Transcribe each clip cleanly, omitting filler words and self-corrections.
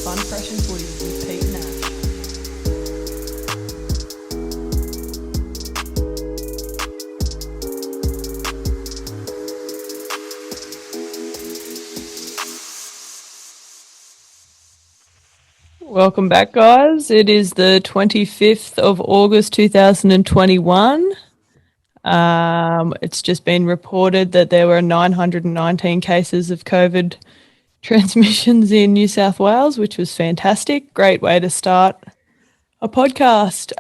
Fun Fresh Footy with Pete and Ash. Welcome back, guys. It is the 25th of August 2021. It's just been reported that there were 919 cases of COVID transmissions in New South Wales, which was fantastic. Great way to start a podcast.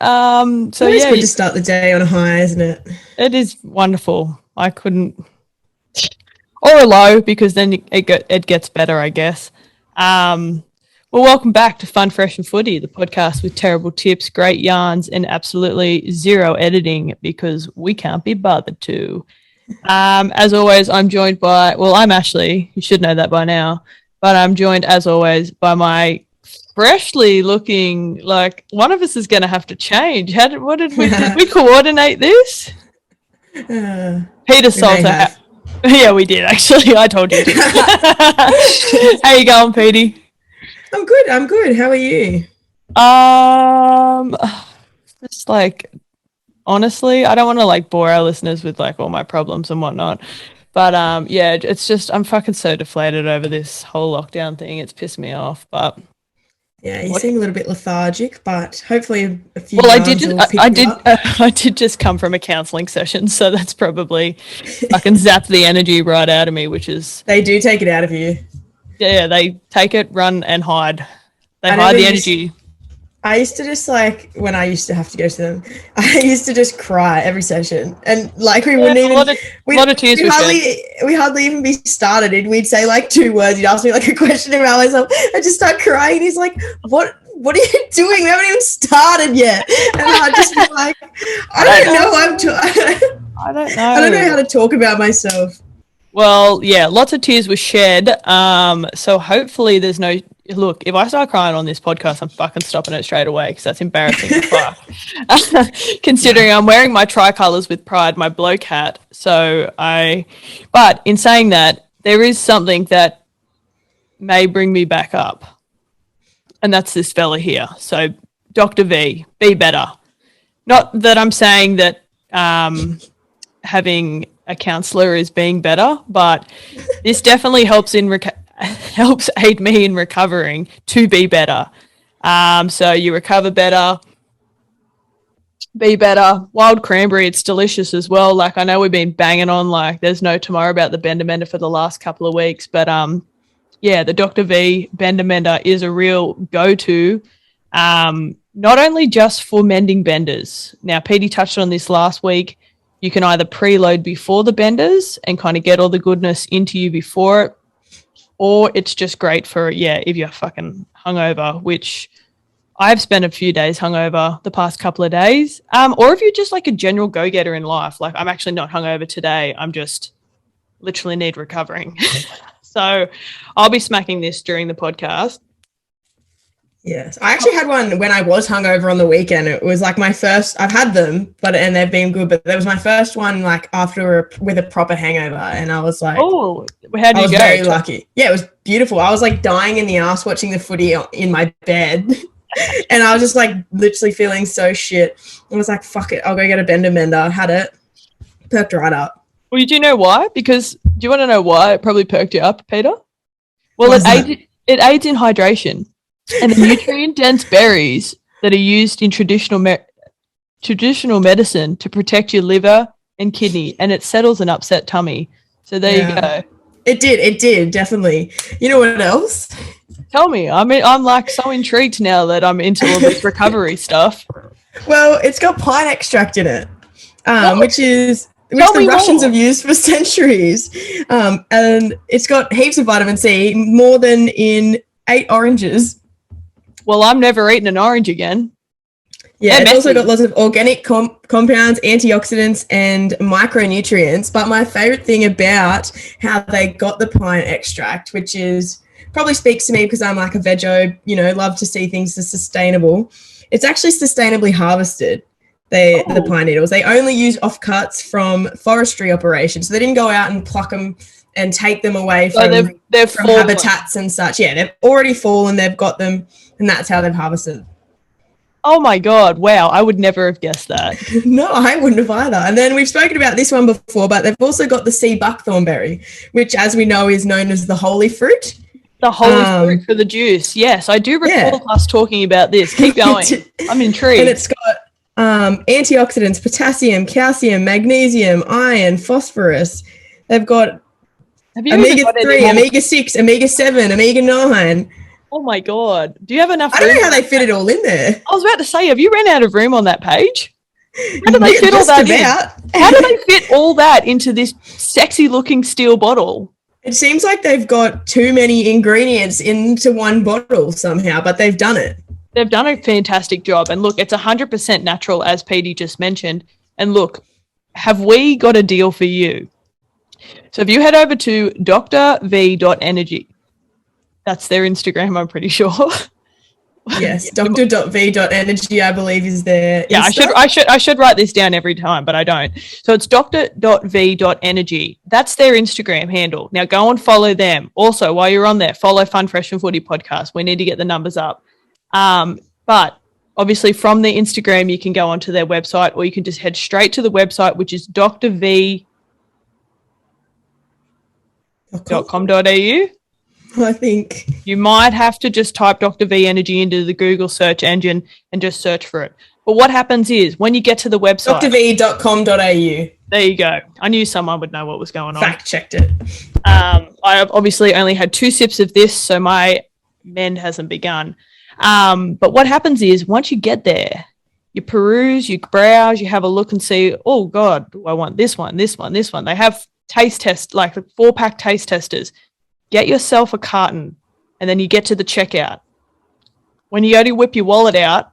It's always good to start the day on a high, isn't it? It is wonderful. I couldn't, or a low, because then it gets better, I guess. Well, welcome back to Fun Fresh Footy, the podcast with terrible tips, great yarns, and absolutely zero editing because we can't be bothered to. As always, I'm joined by, I'm Ashley. You should know that by now. But I'm joined, as always, by my freshly looking, like, one of us is going to have to change. Did we coordinate this? Peter Salter. Yeah, we did, actually. I told you. How you going, Petey? I'm good. How are you? Just like, honestly, I don't want to like bore our listeners with like all my problems and whatnot. But yeah, it's just I'm fucking so deflated over this whole lockdown thing. It's pissed me off. But yeah, you seem a little bit lethargic, but hopefully a few. Well, I did just come from a counselling session, so that's probably fucking zapped the energy right out of me, which is they do take it out of you. Yeah, they take it, run, and hide. They hide the energy. I used to just like, when I used to have to go to them, I used to just cry every session. And like we wouldn't even... A lot of tears we hardly even be started. And we'd say like 2 words. He'd ask me like a question about myself. I'd just start crying. He's like, what are you doing? We haven't even started yet. And I'd just be like, I don't know how to talk about myself. Well, yeah, lots of tears were shed. So hopefully there's no... Look, if I start crying on this podcast, I'm fucking stopping it straight away because that's embarrassing as fuck. Considering I'm wearing my tricolours with pride, my bloke hat. But in saying that, there is something that may bring me back up. And that's this fella here. So, Dr. V, be better. Not that I'm saying that having a counsellor is being better, but this definitely helps aid me in recovering to be better. So you recover better, be better. Wild cranberry, it's delicious as well. Like I know we've been banging on like there's no tomorrow about the Bender Mender for the last couple of weeks, but yeah, the Dr. V Bender Mender is a real go-to. Not only just for mending benders. Now, Petey touched on this last week. You can either preload before the benders and kind of get all the goodness into you before it, or it's just great for, if you're fucking hungover, which I've spent a few days hungover the past couple of days, or if you're just like a general go-getter in life, like I'm actually not hungover today, I'm just literally need recovering. So I'll be smacking this during the podcast. Yes, I actually had one when I was hungover on the weekend. It was like my first. I've had them, and they've been good. But that was my first one, like with a proper hangover, and I was like, "Oh, how did you go?" I was very lucky. Yeah, it was beautiful. I was like dying in the ass watching the footy in my bed, and I was just like literally feeling so shit. I was like, "Fuck it, I'll go get a Bender Mender." I had it, perked right up. Well, do you know why? Because do you want to know why it probably perked you up, Peter? Well, it aids in hydration. And the nutrient-dense berries that are used in traditional medicine to protect your liver and kidney, and it settles an upset tummy. So there you go. It did, definitely. You know what else? Tell me. I mean, I'm like so intrigued now that I'm into all this recovery stuff. Well, it's got pine extract in it, which the Russians have used for centuries. And it's got heaps of vitamin C, more than in 8 oranges. Well, I'm never eating an orange again. Yeah, it's also got lots of organic compounds, antioxidants, and micronutrients. But my favourite thing about how they got the pine extract, which is probably speaks to me because I'm like a veggie, love to see things as sustainable. It's actually sustainably harvested. The pine needles. They only use offcuts from forestry operations. So they didn't go out and pluck them and take them away So from, they've from fallen. habitats and such. Yeah, they've already fallen, they've got them, and that's how they've harvested. Oh my God. Wow. I would never have guessed that. No, I wouldn't have either. And then we've spoken about this one before, but they've also got the sea buckthorn berry, which, as we know, is known as the holy fruit. The holy fruit for the juice. Yes, I do recall us talking about this. Keep going. I'm intrigued. And it's got antioxidants, potassium, calcium, magnesium, iron, phosphorus. They've got omega-3, omega-6, omega-7, omega-9. Oh my God. Do you have enough I don't know how they fit it all in there. I was about to say, have you run out of room on that page? How do they fit all that in? How do they fit all that into this sexy looking steel bottle? It seems like they've got too many ingredients into one bottle somehow, but they've done it. They've done a fantastic job. And look, it's 100% natural, as Petey just mentioned. And look, have we got a deal for you? So if you head over to drv.energy, that's their Instagram, I'm pretty sure. Yes, dr.v.energy, I believe, is there. Yeah, I should write this down every time, but I don't. So it's dr.v.energy. That's their Instagram handle. Now go and follow them. Also, while you're on there, follow Fun Fresh Footy podcast. We need to get the numbers up. But obviously from the Instagram, you can go onto their website, or you can just head straight to the website, which is drv.com.au. I think you might have to just type Dr. V Energy into the Google search engine and just search for it. But what happens is when you get to the website, drv.com.au. There you go. I knew someone would know what was going on. Fact checked it. I obviously only had 2 sips of this, so my mend hasn't begun. But what happens is once you get there, you peruse, you browse, you have a look and see, oh God, I want this one, this one, this one. They have taste tests, like 4-pack taste testers. Get yourself a carton, and then you get to the checkout. When you go to whip your wallet out,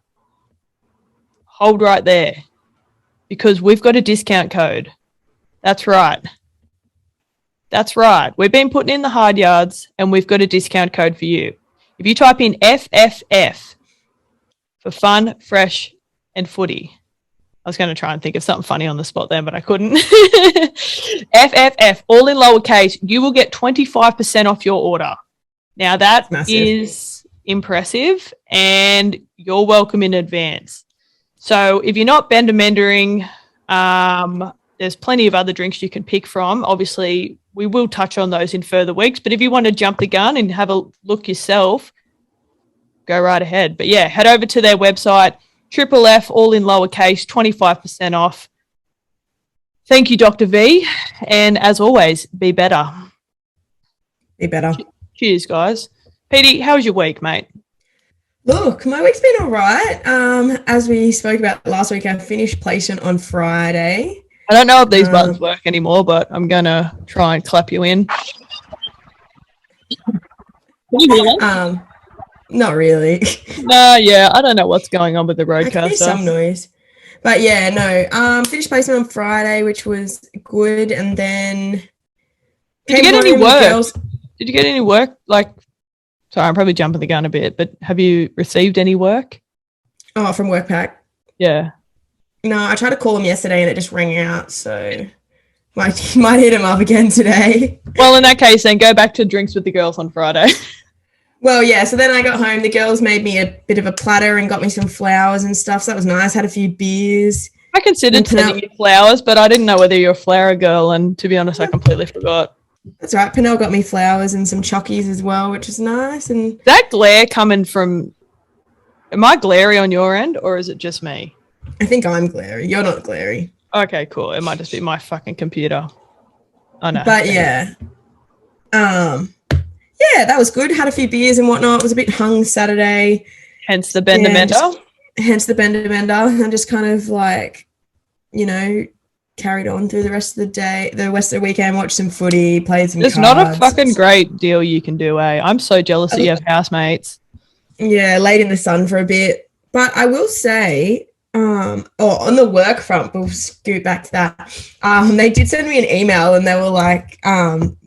hold right there, because we've got a discount code. That's right. That's right. We've been putting in the hard yards, and we've got a discount code for you. If you type in FFF for Fun, Fresh, and Footy. I was going to try and think of something funny on the spot there, but I couldn't. FFF, all in lowercase, you will get 25% off your order. Now, that is impressive, and you're welcome in advance. So if you're not bender-mendering, there's plenty of other drinks you can pick from. Obviously, we will touch on those in further weeks, but if you want to jump the gun and have a look yourself, go right ahead. But yeah, head over to their website, FFF, all in lowercase, 25% off. Thank you, Dr. V. And as always, be better. Be better. Cheers, guys. Petey, how was your week, mate? Look, my week's been all right. As we spoke about last week, I finished placement on Friday. I don't know if these buttons work anymore, but I'm going to try and clap you in. Not really. No, yeah, I don't know what's going on with the roadcaster. I can hear some noise. But yeah, no. Finished placement on Friday, which was good, and then Did you get any work? Did you get any work? Like, sorry, I'm probably jumping the gun a bit, but have you received any work? Oh, from WorkPack? Yeah. No, I tried to call them yesterday and it just rang out, so might hit them up again today. Well, in that case, then go back to drinks with the girls on Friday. Well, yeah, so then I got home. The girls made me a bit of a platter and got me some flowers and stuff, so that was nice. Had a few beers. I considered sending you flowers, but I didn't know whether you're a flower girl, and to be honest, I completely forgot. That's right. Pernell got me flowers and some chockies as well, which is nice. And that glare coming from... Am I glary on your end, or is it just me? I think I'm glary. You're not glary. Okay, cool. It might just be my fucking computer. I know. But yeah. Yeah, that was good. Had a few beers and whatnot. It was a bit hung Saturday. Hence the bender mender. Hence the bender mender. And just kind of like, you know, carried on through the rest of the day, the rest of the weekend, watched some footy, played some cards. There's not a fucking great deal you can do, eh? I'm so jealous that you have housemates. Yeah, laid in the sun for a bit. But I will say, on the work front, we'll scoot back to that. They did send me an email and they were like,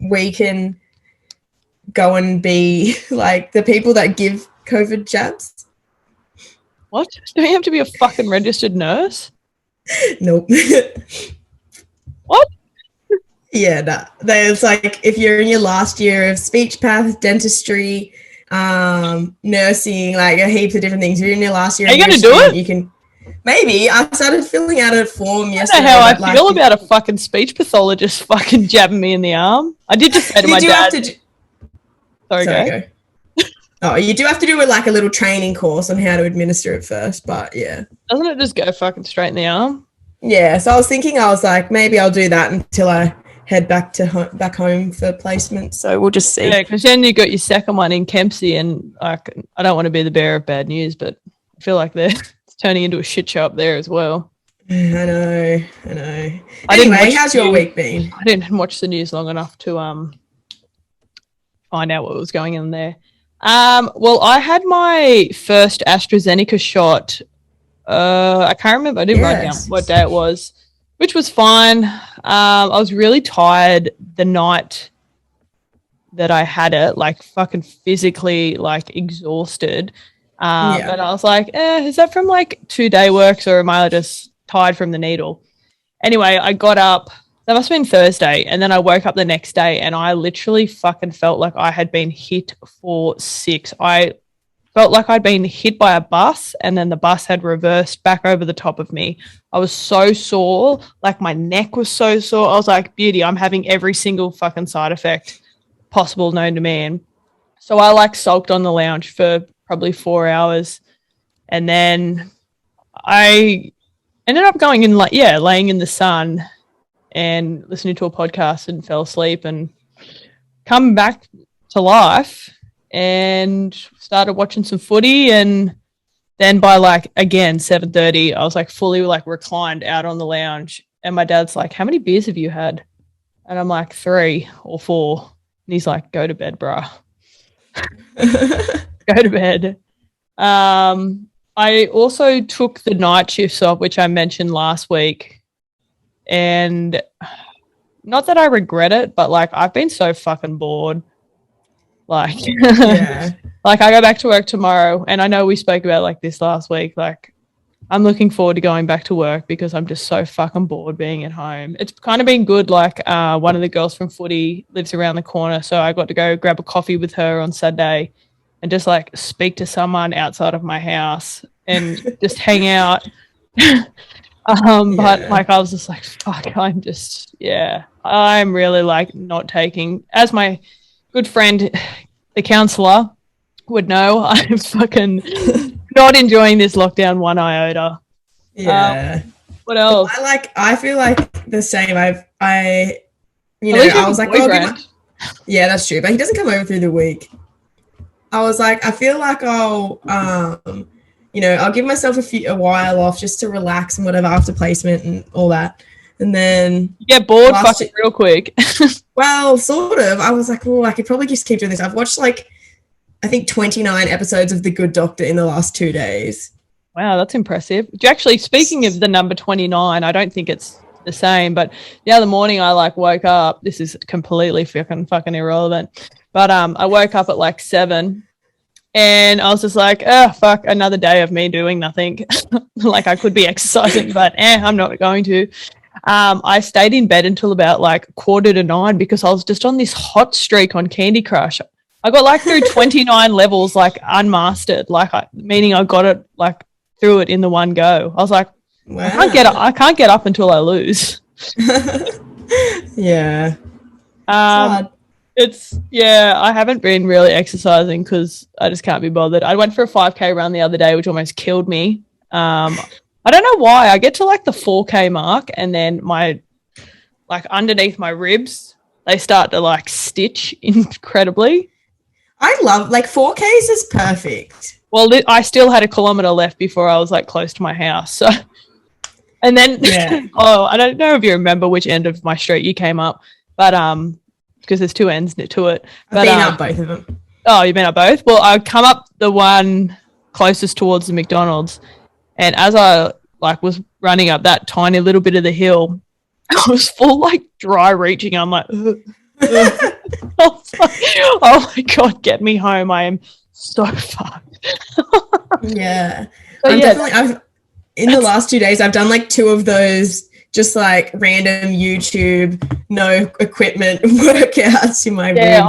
we can go and be like the people that give COVID jabs. What? Don't you have to be a fucking registered nurse? Nope. What? Yeah, no. There's like if you're in your last year of speech path, dentistry, nursing, like a heaps of different things. You're in your last year. Are you going to do it? You can. Maybe. I started filling out a form yesterday. I don't know how I feel about a fucking speech pathologist fucking jabbing me in the arm. I did just say to my dad. Sorry, go. Oh, you do have to do a little training course on how to administer it first, but yeah. Doesn't it just go fucking straight in the arm? Yeah, so I was thinking, maybe I'll do that until I head back home for placement. So we'll just see. Yeah, because then you got your second one in Kempsey, and I don't want to be the bearer of bad news, but I feel like it's turning into a shit show up there as well. I know. Anyway, how's your week been? I didn't watch the news long enough to find out what was going on there. Well, I had my first AstraZeneca shot. I can't remember. I didn't write down what day it was, which was fine. I was really tired the night that I had it, like fucking physically like exhausted. But I was like, is that from like 2-day works or am I just tired from the needle? Anyway, I got up. That must have been Thursday. And then I woke up the next day and I literally fucking felt like I had been hit for 6. I felt like I'd been hit by a bus and then the bus had reversed back over the top of me. I was so sore. Like my neck was so sore. I was like, beauty, I'm having every single fucking side effect possible known to man. So I like sulked on the lounge for probably 4 hours. And then I ended up going in laying in the sun and listening to a podcast and fell asleep and come back to life and started watching some footy. And then by 7:30, I was like fully reclined out on the lounge. And my dad's like, how many beers have you had? And I'm like, 3 or 4. And he's like, go to bed, bruh. Go to bed. I also took the night shifts off, which I mentioned last week. And not that I regret it, but I've been so fucking bored. I go back to work tomorrow, and I know we spoke about this last week. I'm looking forward to going back to work because I'm just so fucking bored being at home. It's kind of been good. One of the girls from footy lives around the corner, so I got to go grab a coffee with her on Sunday and just speak to someone outside of my house and just hang out. But I was just fuck, I'm really not taking, as my good friend, the counsellor would know, I'm fucking not enjoying this lockdown one iota. Yeah. What else? I feel like the same. I was like, yeah, that's true. But he doesn't come over through the week. I was like, I feel like I'll give myself a while off just to relax and whatever after placement and all that. And then you get bored fucking real quick. Well, sort of. I was like, I could probably just keep doing this. I've watched I think 29 episodes of The Good Doctor in the last 2 days. Wow, that's impressive. Actually, speaking of the number 29, I don't think it's the same, but the other morning I woke up. This is completely fucking irrelevant. But I woke up at 7 and I was just like, oh, fuck, another day of me doing nothing. I could be exercising, but I'm not going to. I stayed in bed until about 9:15 because I was just on this hot streak on Candy Crush. I got through 29 levels unmastered, meaning I got it through it in the one go. I was like, wow. I can't get up until I lose. Yeah. I haven't been really exercising because I just can't be bothered. I went for a 5K run the other day, which almost killed me. I don't know why. I get to the 4K mark and then my underneath my ribs, they start to stitch incredibly. I love 4Ks is perfect. Well, I still had a kilometre left before I was close to my house. So, and then I don't know if you remember which end of my street you came up, but because there's 2 ends to it. But, I've been up both of them. Oh, you've been up both? Well, I come up the one closest towards the McDonald's, and as I was running up that tiny little bit of the hill, I was full dry reaching. I'm like, oh my God, get me home. I am so fucked. Yeah. In the last 2 days, I've done 2 of those just like random YouTube, no equipment workouts in my room. Yeah,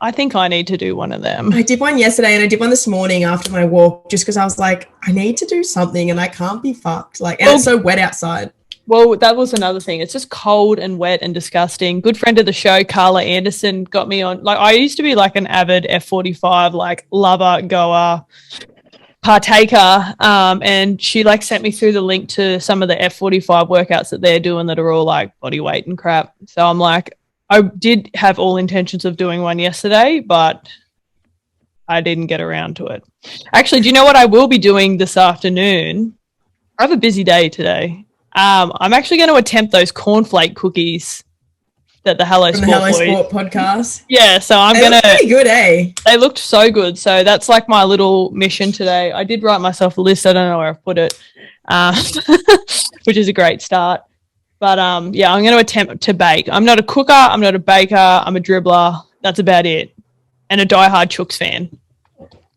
I think I need to do one of them. I did one yesterday and I did one this morning after my walk just because I was like, I need to do something and I can't be fucked. Like, and it's so wet outside. Well, that was another thing. It's just cold and wet and disgusting. Good friend of the show, Carla Anderson, got me on. Like, I used to be like an avid F45, like lover, goer, partaker. And she like sent me through the link to some of the F45 workouts that they're doing that are all like body weight and crap. So I'm like, I did have all intentions of doing one yesterday, but I didn't get around to it. Actually, do you know what I will be doing this afternoon? I have a busy day today. I'm actually going to attempt those cornflake cookies that the Hello Sport podcast. Yeah, so I'm going to. Pretty good, eh? They looked so good. So that's like my little mission today. I did write myself a list. I don't know where I've put it, which is a great start. But yeah, I'm going to attempt to bake. I'm not a cooker. I'm not a baker. I'm a dribbler. That's about it. And a diehard Chix fan.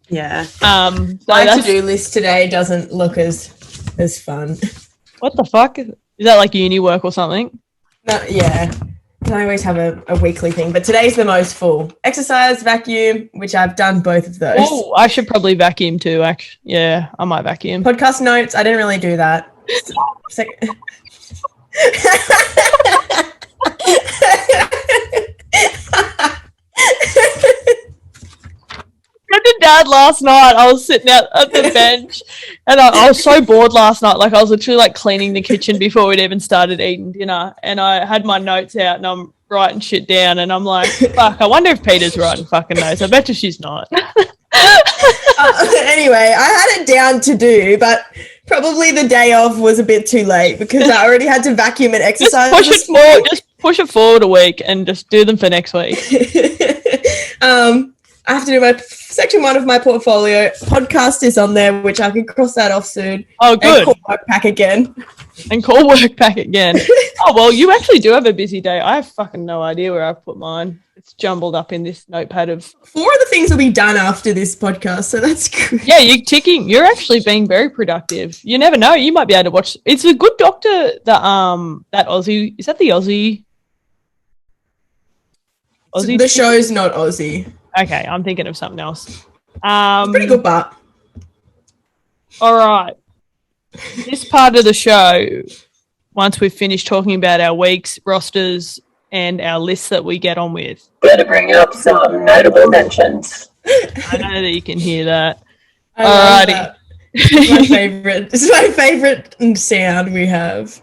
Yeah. My to-do list today doesn't look as fun. What the fuck? Is that like uni work or something? No, yeah. I always have a weekly thing, but today's the most full. Exercise, vacuum, which I've done both of those. Oh, I should probably vacuum too, actually. Yeah, I might vacuum. Podcast notes, I didn't really do that. I did Dad last night. I was sitting out at the bench and I was so bored last night. Like I was literally like cleaning the kitchen before we'd even started eating dinner. And I had my notes out and I'm writing shit down and I'm like, fuck, I wonder if Peter's writing fucking notes. I bet you she's not. Anyway, I had it down to do, but probably the day off was a bit too late because I already had to vacuum and exercise. Just push it forward a week and just do them for next week. I have to do my section 1 of my portfolio. Podcast is on there, which I can cross that off soon. Oh, good. And call work back again. Oh, well, you actually do have a busy day. I have fucking no idea where I've put mine. It's jumbled up in this notepad of... 4 of the things will be done after this podcast, so that's good. Yeah, you're ticking. You're actually being very productive. You never know. You might be able to watch... It's a good doctor, that Aussie... Is that the Aussie? The show's not Aussie. Okay, I'm thinking of something else. It's pretty good, but. All right. This part of the show, once we've finished talking about our weeks, rosters, and our lists that we get on with. Better bring up some notable mentions. I know that you can hear that. Alrighty. It's my favorite. It's my favorite sound we have.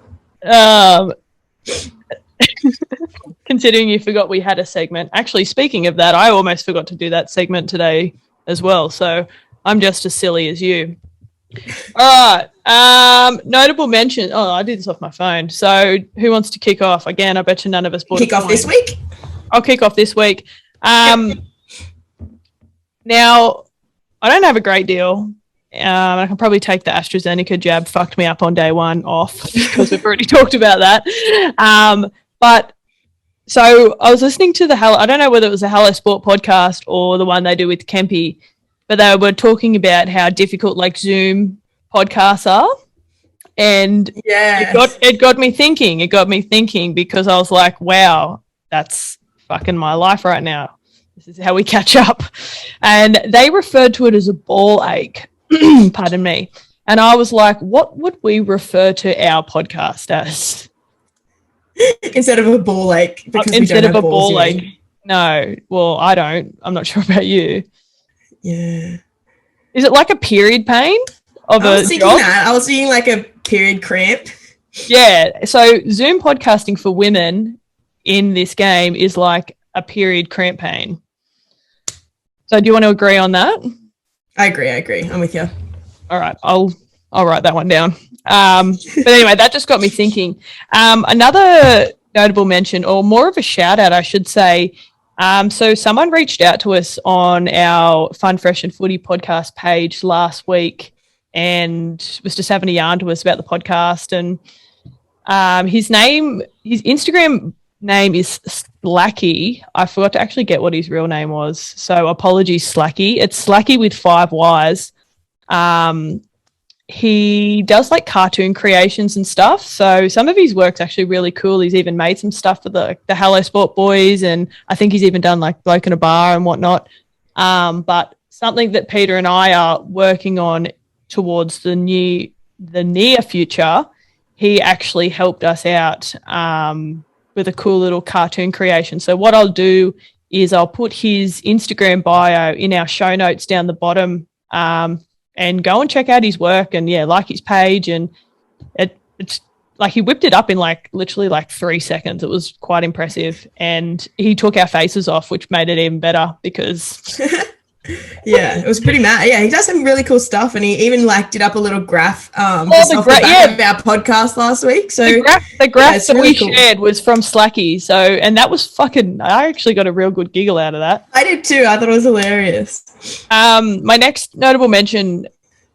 Considering you forgot we had a segment. Actually, speaking of that, I almost forgot to do that segment today as well. So I'm just as silly as you. All right. Notable mention. Oh, I did this off my phone. So who wants to kick off? Again, I bet you none of us bought kick off this week. I'll kick off this week. Now, I don't have a great deal. I can probably take the AstraZeneca jab. Fucked me up on day 1 off because we've already talked about that. But so I was listening to I don't know whether it was the Hello Sport podcast or the one they do with Kempy, but they were talking about how difficult like Zoom podcasts are. And it got me thinking. It got me thinking because I was like, wow, that's fucking my life right now. This is how we catch up. And they referred to it as a ball ache. Pardon me. And I was like, what would we refer to our podcast as? Instead of a ball ache. Instead of a ball ache. No. Well, I don't. I'm not sure about you. Yeah. Is it like a period pain of I was thinking that. I was thinking like a period cramp. Yeah. So Zoom podcasting for women in this game is like a period cramp pain. So do you want to agree on that? I agree. I'm with you. All right. I'll write that one down. But anyway, that just got me thinking. Another notable mention, or more of a shout out, I should say. So someone reached out to us on our Fun Fresh and Footy podcast page last week and was just having a yarn to us about the podcast. And his Instagram name is Slacky. I forgot to actually get what his real name was. So apologies, Slacky. It's Slacky with 5 Ys. he does like cartoon creations and stuff. So some of his work's actually really cool. He's even made some stuff for the Hello Sport boys, and I think he's even done like Bloke in a Bar and whatnot. But something that Peter and I are working on towards the near future, he actually helped us out with a cool little cartoon creation. So what I'll do is I'll put his Instagram bio in our show notes down the bottom, and go and check out his work and like his page. And it's like he whipped it up in like literally like 3 seconds. It was quite impressive. And he took our faces off, which made it even better because yeah, it was pretty mad. Yeah, he does some really cool stuff, and he even like did up a little graph of our podcast last week. So the graph that really we shared was from Slacky. So, and that was I actually got a real good giggle out of that. I did too. I thought it was hilarious. My next notable mention,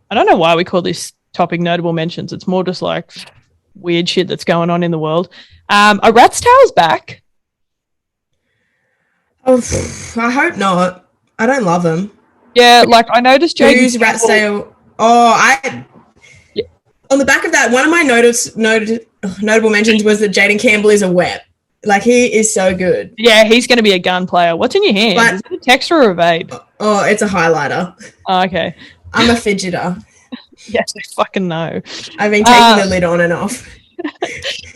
I don't know why we call this topic notable mentions. It's more just like weird shit that's going on in the world. Are Rat's Tail's back? Oh, I hope not. I don't love him. Yeah, like I noticed Who's Rat's Tail? On the back of that, one of my notable mentions was that Jaden Campbell is a wet. Like, he is so good. Yeah, he's going to be a gun player. What's in your hand? Is it a texture or a vape? Oh, it's a highlighter. Oh, okay. I'm a fidgeter. Yes, I fucking know. I've been taking the lid on and off.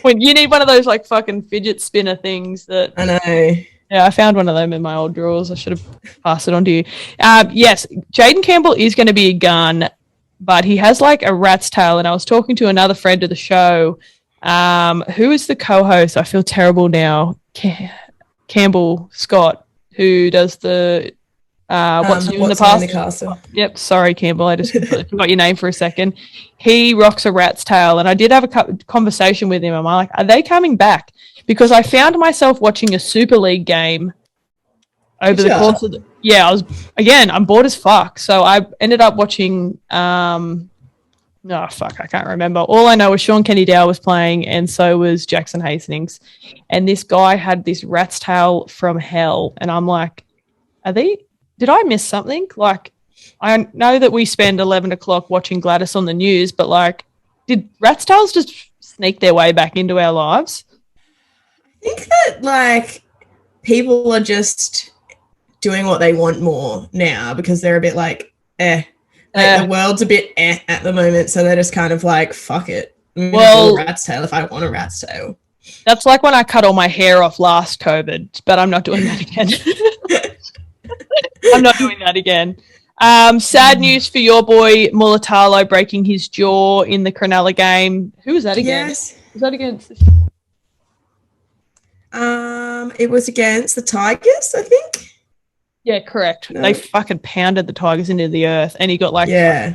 When you need one of those like fucking fidget spinner things that I know. Yeah, I found one of them in my old drawers. I should have passed it on to you. Yes, Jaden Campbell is going to be a gun, but he has like a rat's tail. And I was talking to another friend of the show, who is the co-host. I feel terrible now. Campbell Scott, who does the What's New in the Past. Yep, sorry, Campbell. I just forgot your name for a second. He rocks a rat's tail, and I did have a conversation with him. I'm like, are they coming back? Because I found myself watching a Super League game over the course of I'm bored as fuck. So I ended up watching, I can't remember. All I know is Sean Kenny Dow was playing, and so was Jackson Hastings. And this guy had this rat's tail from hell. And I'm like, did I miss something? Like, I know that we spend 11 o'clock watching Gladys on the news, but like, did rat's tails just sneak their way back into our lives? I think that like people are just doing what they want more now because they're a bit like the world's a bit at the moment, so they're just kind of like, fuck it, I'm gonna do a rat's tail if I want a rat's tail. That's like when I cut all my hair off last COVID, but I'm not doing that again. I'm not doing that again. Sad news for your boy Mulatalo breaking his jaw in the Cronulla game. Who was that again? Yes. Was that against? It was against the Tigers, I think. Yeah, correct. No. They fucking pounded the Tigers into the earth, and he got like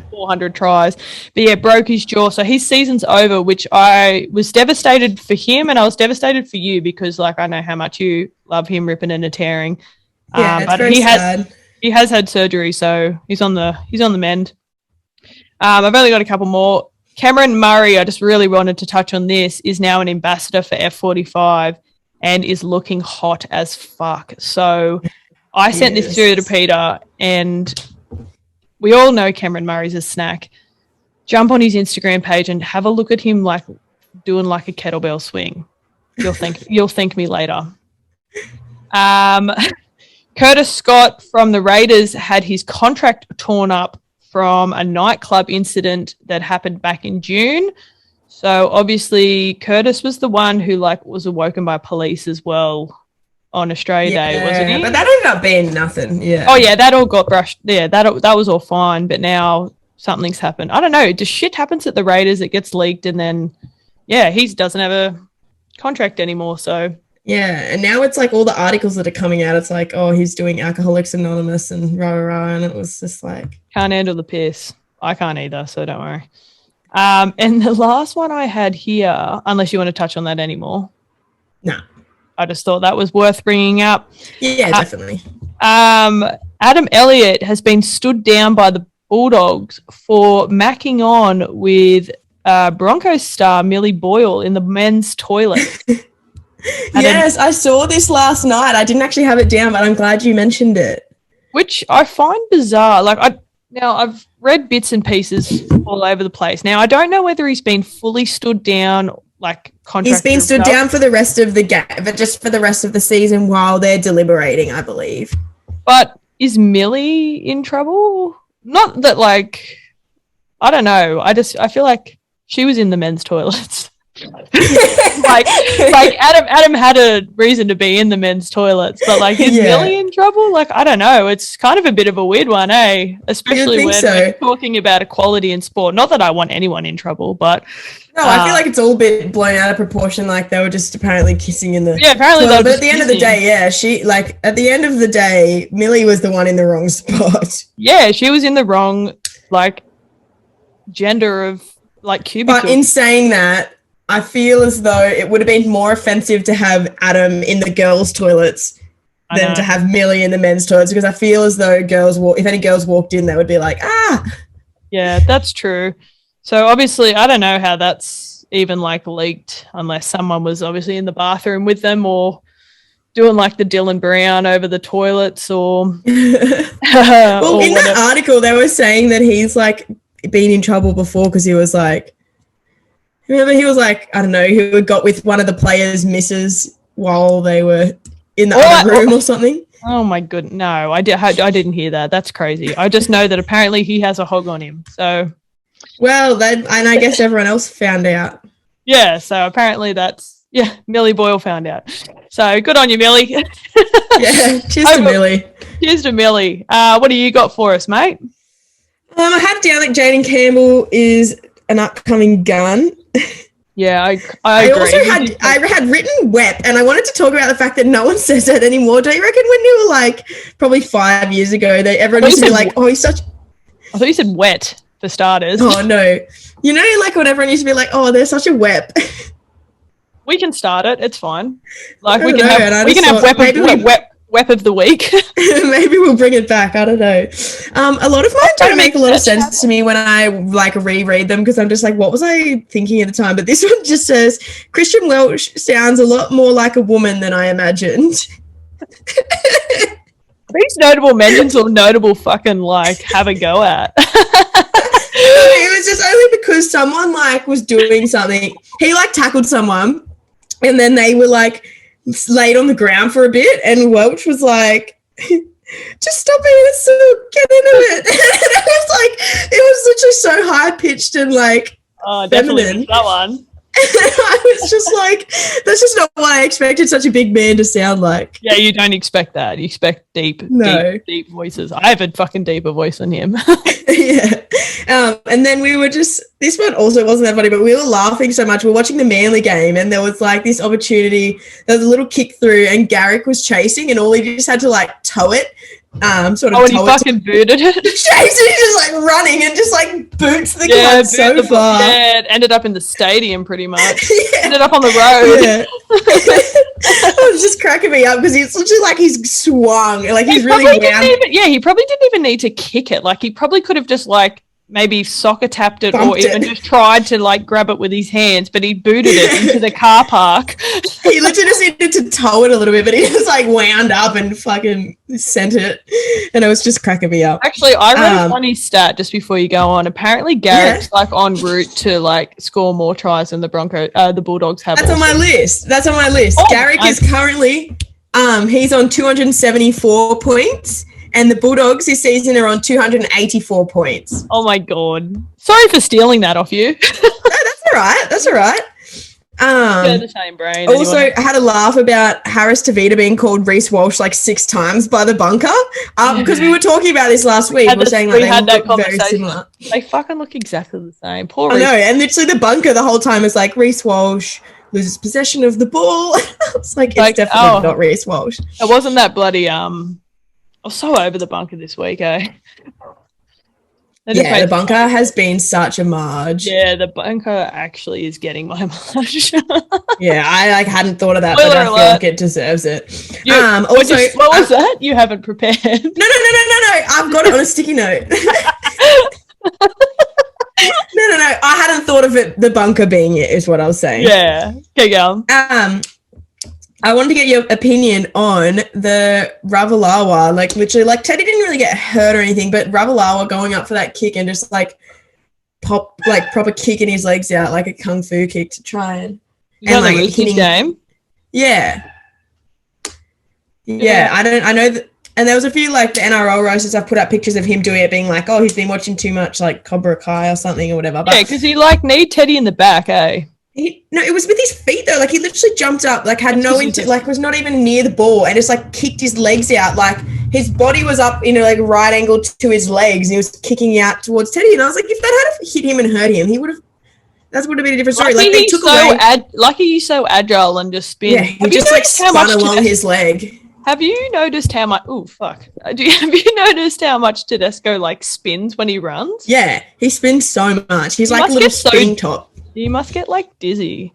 400 tries. But yeah, broke his jaw. So his season's over, which I was devastated for him, and I was devastated for you because like I know how much you love him ripping and tearing. Yeah, but he has had surgery, so he's on the mend. I've only got a couple more. Cameron Murray, I just really wanted to touch on this, is now an ambassador for F45 and is looking hot as fuck. So I sent this through to Peter, and we all know Cameron Murray's a snack. Jump on his Instagram page and have a look at him like doing like a kettlebell swing. You'll thank me later. Curtis Scott from the Raiders had his contract torn up from a nightclub incident that happened back in June. So obviously Curtis was the one who like was awoken by police as well on Australia Day, wasn't he? But that ended up being nothing. Yeah. Oh yeah, that all got brushed. Yeah, that was all fine. But now something's happened. I don't know. Just shit happens at the Raiders. It gets leaked, and then he doesn't have a contract anymore. So. Yeah, and now it's like all the articles that are coming out, it's like, oh, he's doing Alcoholics Anonymous and rah, and it was just like... Can't handle the piss. I can't either, so don't worry. And the last one I had here, unless you want to touch on that anymore. No. I just thought that was worth bringing up. Yeah, definitely. Adam Elliott has been stood down by the Bulldogs for macking on with Broncos star Millie Boyle in the men's toilet. Yes, I saw this last night. I didn't actually have it down, but I'm glad you mentioned it. Which I find bizarre. Like, Now, I've read bits and pieces all over the place. Now, I don't know whether he's been fully stood down, like contracted. He's been stood down for the rest of the game, but just for the rest of the season while they're deliberating, I believe. But is Millie in trouble? Not that, like, I don't know. I feel like she was in the men's toilets. like Adam had a reason to be in the men's toilets, but like is Millie in trouble? Like I don't know. It's kind of a bit of a weird one, eh? Especially when we're talking about equality in sport. Not that I want anyone in trouble, but no, I feel like it's all a bit blown out of proportion. Like they were just apparently kissing in the apparently. But at the end of the day, at the end of the day, Millie was the one in the wrong spot. Yeah, she was in the wrong like gender of like cubicle. But in saying that, I feel as though it would have been more offensive to have Adam in the girls' toilets than to have Millie in the men's toilets, because I feel as though if any girls walked in, they would be like, ah. Yeah, that's true. So obviously, I don't know how that's even like leaked unless someone was obviously in the bathroom with them or doing like the Dylan Brown over the toilets or. Well, in that article, they were saying that he's like been in trouble before because he was like. Remember, he was like, I don't know, who got with one of the players' misses while they were in the other room or something. Oh my goodness, no, I didn't hear that. That's crazy. I just know that apparently he has a hog on him. So, well, and I guess everyone else found out. Yeah, so apparently Millie Boyle found out. So good on you, Millie. Yeah, cheers to Millie. Cheers to Millie. What do you got for us, mate? I had down that Jaden Campbell is an upcoming gun. Yeah, I agree. Also had written wet, and I wanted to talk about the fact that no one says that anymore. Don't you reckon when you were like probably 5 years ago, everyone used to be like, oh, he's such... I thought you said wet for starters. Oh, no. You know, like when everyone used to be like, oh, they're such a wep. We can start it. It's fine. Like we can have wep of the week. Maybe we'll bring it back. I don't know. A lot of mine don't make a lot of sense to me when I like reread them, because I'm just like, what was I thinking at the time? But this one just says Christian Welch sounds a lot more like a woman than I imagined. These notable mentions or notable fucking like have a go at. It was just only because someone like was doing something. He like tackled someone, and then they were like laid on the ground for a bit, and Welch was like, just stop it, so get into it. And it was literally so high pitched and like definitely that one. I was just like, that's just not what I expected such a big man to sound like. Yeah, you don't expect that. You expect deep voices. I have a fucking deeper voice than him. Yeah. And then we were just, this one also wasn't that funny, but we were laughing so much. We were watching the Manly game, and there was like this opportunity. There was a little kick through, and Garrick was chasing, and all he just had to like toe it. And he fucking booted it. Chasing, just like running and just like boots the guy so far. Yeah, it ended up in the stadium pretty much. Yeah. Ended up on the road. Yeah. It was just cracking me up because he's literally like he's swung, like he's really wound. He probably didn't even need to kick it. Like he probably could have just like maybe soccer tapped it or even just tried to like grab it with his hands, but he booted it into the car park. He literally just needed to tow it a little bit, but he just like wound up and fucking sent it, and it was just cracking me up. Actually, I read a funny stat just before you go on. Apparently Garrett's like en route to like score more tries than the Bulldogs have. That's on my list. Garrick is currently he's on 274 points. And the Bulldogs this season are on 284 points. Oh, my God. Sorry for stealing that off you. No, that's all right. The same brain. Also, I had a laugh about Harris Tavita being called Reece Walsh like 6 times by the bunker. Because we were talking about this last week. We were saying like they look very similar. They fucking look exactly the same. Poor Reece. I know. And literally the bunker the whole time is like Reece Walsh loses possession of the ball. It's definitely not Reece Walsh. It wasn't that bloody... I was so over the bunker this week, eh? The bunker has been such a Marge. Yeah, the bunker actually is getting my Marge. Yeah, I hadn't thought of that, but I feel like it deserves it. What was that? You haven't prepared. No. I've got it on a sticky note. No. I hadn't thought of it, the bunker being it, is what I was saying. Yeah. Okay, go on. I wanted to get your opinion on the Ravalawa. Like, literally, like, Teddy didn't really get hurt or anything, but Ravalawa going up for that kick and just, like, proper kicking his legs out like a kung fu kick to try and like hitting game. Yeah. I know that. And there was a few, like, the NRL roasters have put up pictures of him doing it, being like, oh, he's been watching too much, like, Cobra Kai or something or whatever. But yeah, because he, like, kneed Teddy in the back, eh? No, it was with his feet, though. Like, he literally jumped up, like, had was not even near the ball and just, like, kicked his legs out. Like, his body was up in a, like, right angle to his legs and he was kicking out towards Teddy. And I was like, if that had hit him and hurt him, that would have been a different story. Like, they took away. Lucky he's so agile and just spin. Yeah, he just, like, spun along his leg. Have you noticed how much? Oh fuck! Have you noticed how much Tedesco like spins when he runs? Yeah, he spins so much. He's like a little spinning top. He must get like dizzy.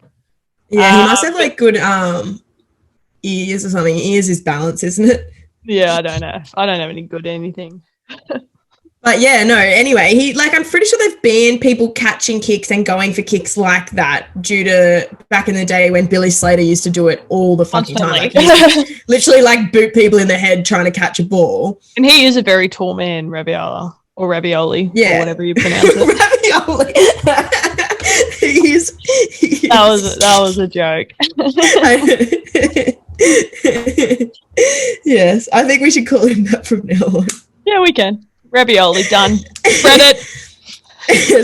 Yeah, he must have like good ears or something. Ears is balance, isn't it? Yeah, I don't know. I don't have any good anything. But yeah, no. Anyway, I'm pretty sure they've banned people catching kicks and going for kicks like that due to back in the day when Billy Slater used to do it all the fucking time. Like, literally, like, boot people in the head trying to catch a ball. And he is a very tall man, Ravioli, yeah, or whatever you pronounce it. Ravioli. That was a joke. Yes, I think we should call him that from now on. Yeah, we can. Ravioli, done. Spread it.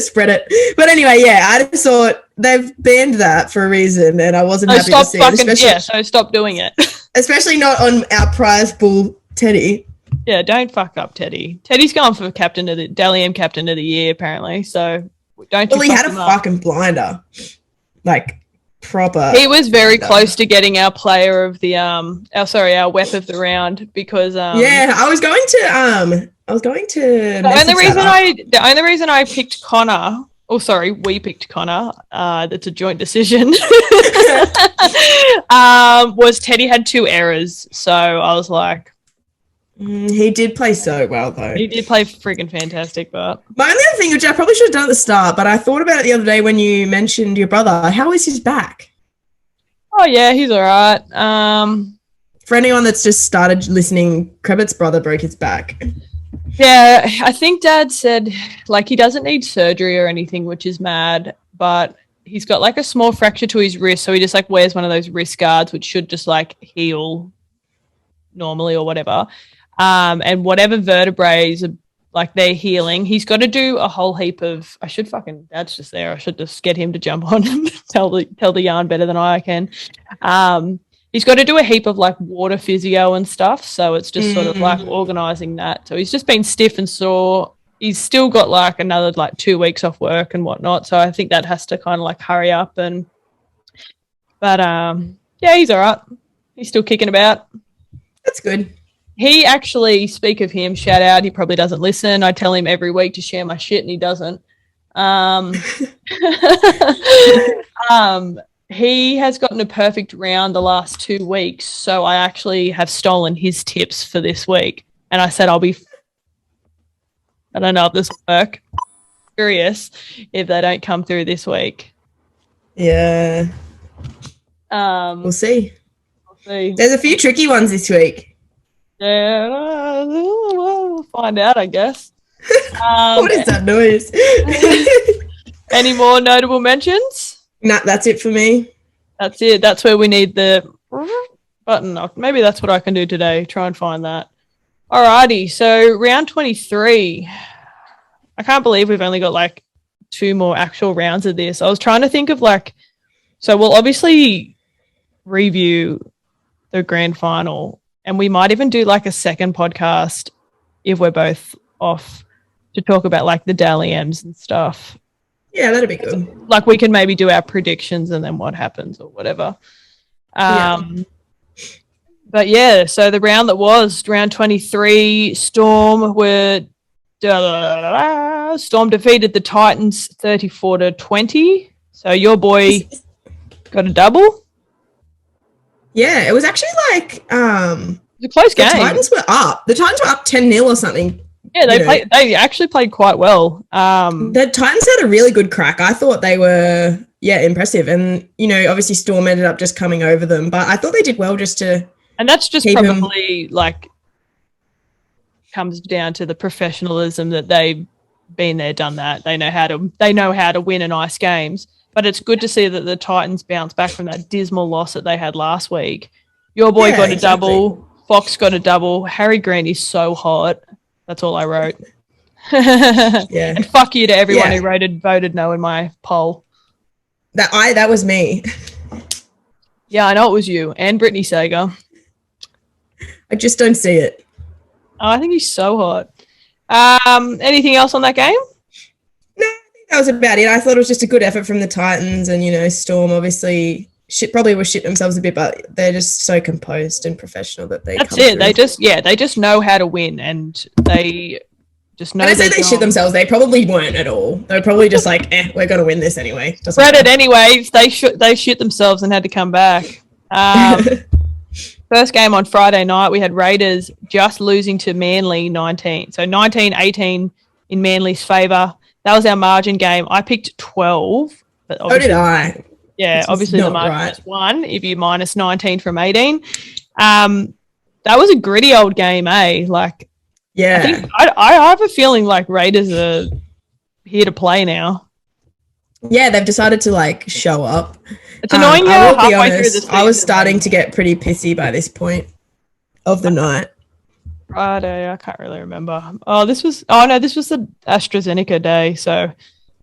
Spread it. But anyway, yeah, I just thought they've banned that for a reason, and I wasn't happy to see it. So stop doing it. Especially not on our prize bull, Teddy. Yeah, don't fuck up Teddy. Teddy's going for Dally M captain of the year, apparently, so don't. Well, he had a fucking blinder. Like, proper. He was very close to getting our player of the our WEP of the round because yeah, I was going to the only reason I picked Connor, we picked Connor, that's a joint decision, was Teddy had 2 errors, so I was like, he did play so well, though. He did play freaking fantastic, but my only other thing, which I probably should have done at the start, but I thought about it the other day when you mentioned your brother. How is his back? Oh yeah, he's all right. For anyone that's just started listening, Krebit's brother broke his back. Yeah, I think Dad said, like, he doesn't need surgery or anything, which is mad, but he's got, like, a small fracture to his wrist, so he just, like, wears one of those wrist guards, which should just, like, heal normally or whatever. And whatever vertebrae, like, they're healing, he's got to do a whole heap of... Dad's just there. I should just get him to jump on and tell the yarn better than I can. He's got to do a heap of, like, water physio and stuff, so it's just sort of, like, organising that. So he's just been stiff and sore. He's still got, like, another, like, 2 weeks off work and whatnot, so I think that has to kind of, like, hurry up. But yeah, he's all right. He's still kicking about. That's good. He actually, speak of him, shout out, he probably doesn't listen. I tell him every week to share my shit and he doesn't. He has gotten a perfect round the last 2 weeks, so I actually have stolen his tips for this week. And I said I don't know if this will work. Curious if they don't come through this week. Yeah. We'll see. There's a few tricky ones this week. Yeah, we'll find out, I guess. What is that noise? Any more notable mentions? Nah, that's it for me. That's it. That's where we need the button. Maybe that's what I can do today. Try and find that. Alrighty. So round 23. I can't believe we've only got like 2 more actual rounds of this. I was trying to think of like, so we'll obviously review the grand final and we might even do like a second podcast if we're both off to talk about like the Dally M's and stuff. Yeah, that'd be good. Like we can maybe do our predictions and then what happens or whatever. But yeah, so the round that was round 23, Storm defeated the Titans 34-20. So your boy got a double. Yeah, it was actually like it was a close game. The Titans were up 10-0 or something. Yeah, they actually played quite well. The Titans had a really good crack. I thought they were impressive. And, obviously Storm ended up just coming over them. But I thought they did well just to And that's just keep probably comes down to the professionalism that they've been there, done that. They know how to win and ice games. But it's good to see that the Titans bounced back from that dismal loss that they had last week. Your boy got a double. Fox got a double. Harry Green is so hot. That's all I wrote. Yeah. And fuck you to everyone who voted no in my poll. That was me. Yeah, I know it was you and Brittany Sager. I just don't see it. Oh, I think he's so hot. Anything else on that game? No, I think that was about it. I thought it was just a good effort from the Titans, and Storm obviously probably will shit themselves a bit, but they're just so composed and professional that they. That's it. Through. They just know how to win, and they just know. I say they shit themselves. They probably weren't at all. They were probably just like, we're gonna win this anyway. Reddit, anyways. They shit themselves and had to come back. First game on Friday night, we had Raiders just losing to Manly 19. So 19-18 in Manly's favour. That was our margin game. I picked 12. But so did I. Yeah, obviously the margin was 1 if you minus 19 from 18. That was a gritty old game, eh? Yeah. I have a feeling like Raiders are here to play now. Yeah, they've decided to show up. It's annoying how halfway through the season, I was starting to get pretty pissy by this point of the night. Friday, I can't really remember. This was the AstraZeneca day, so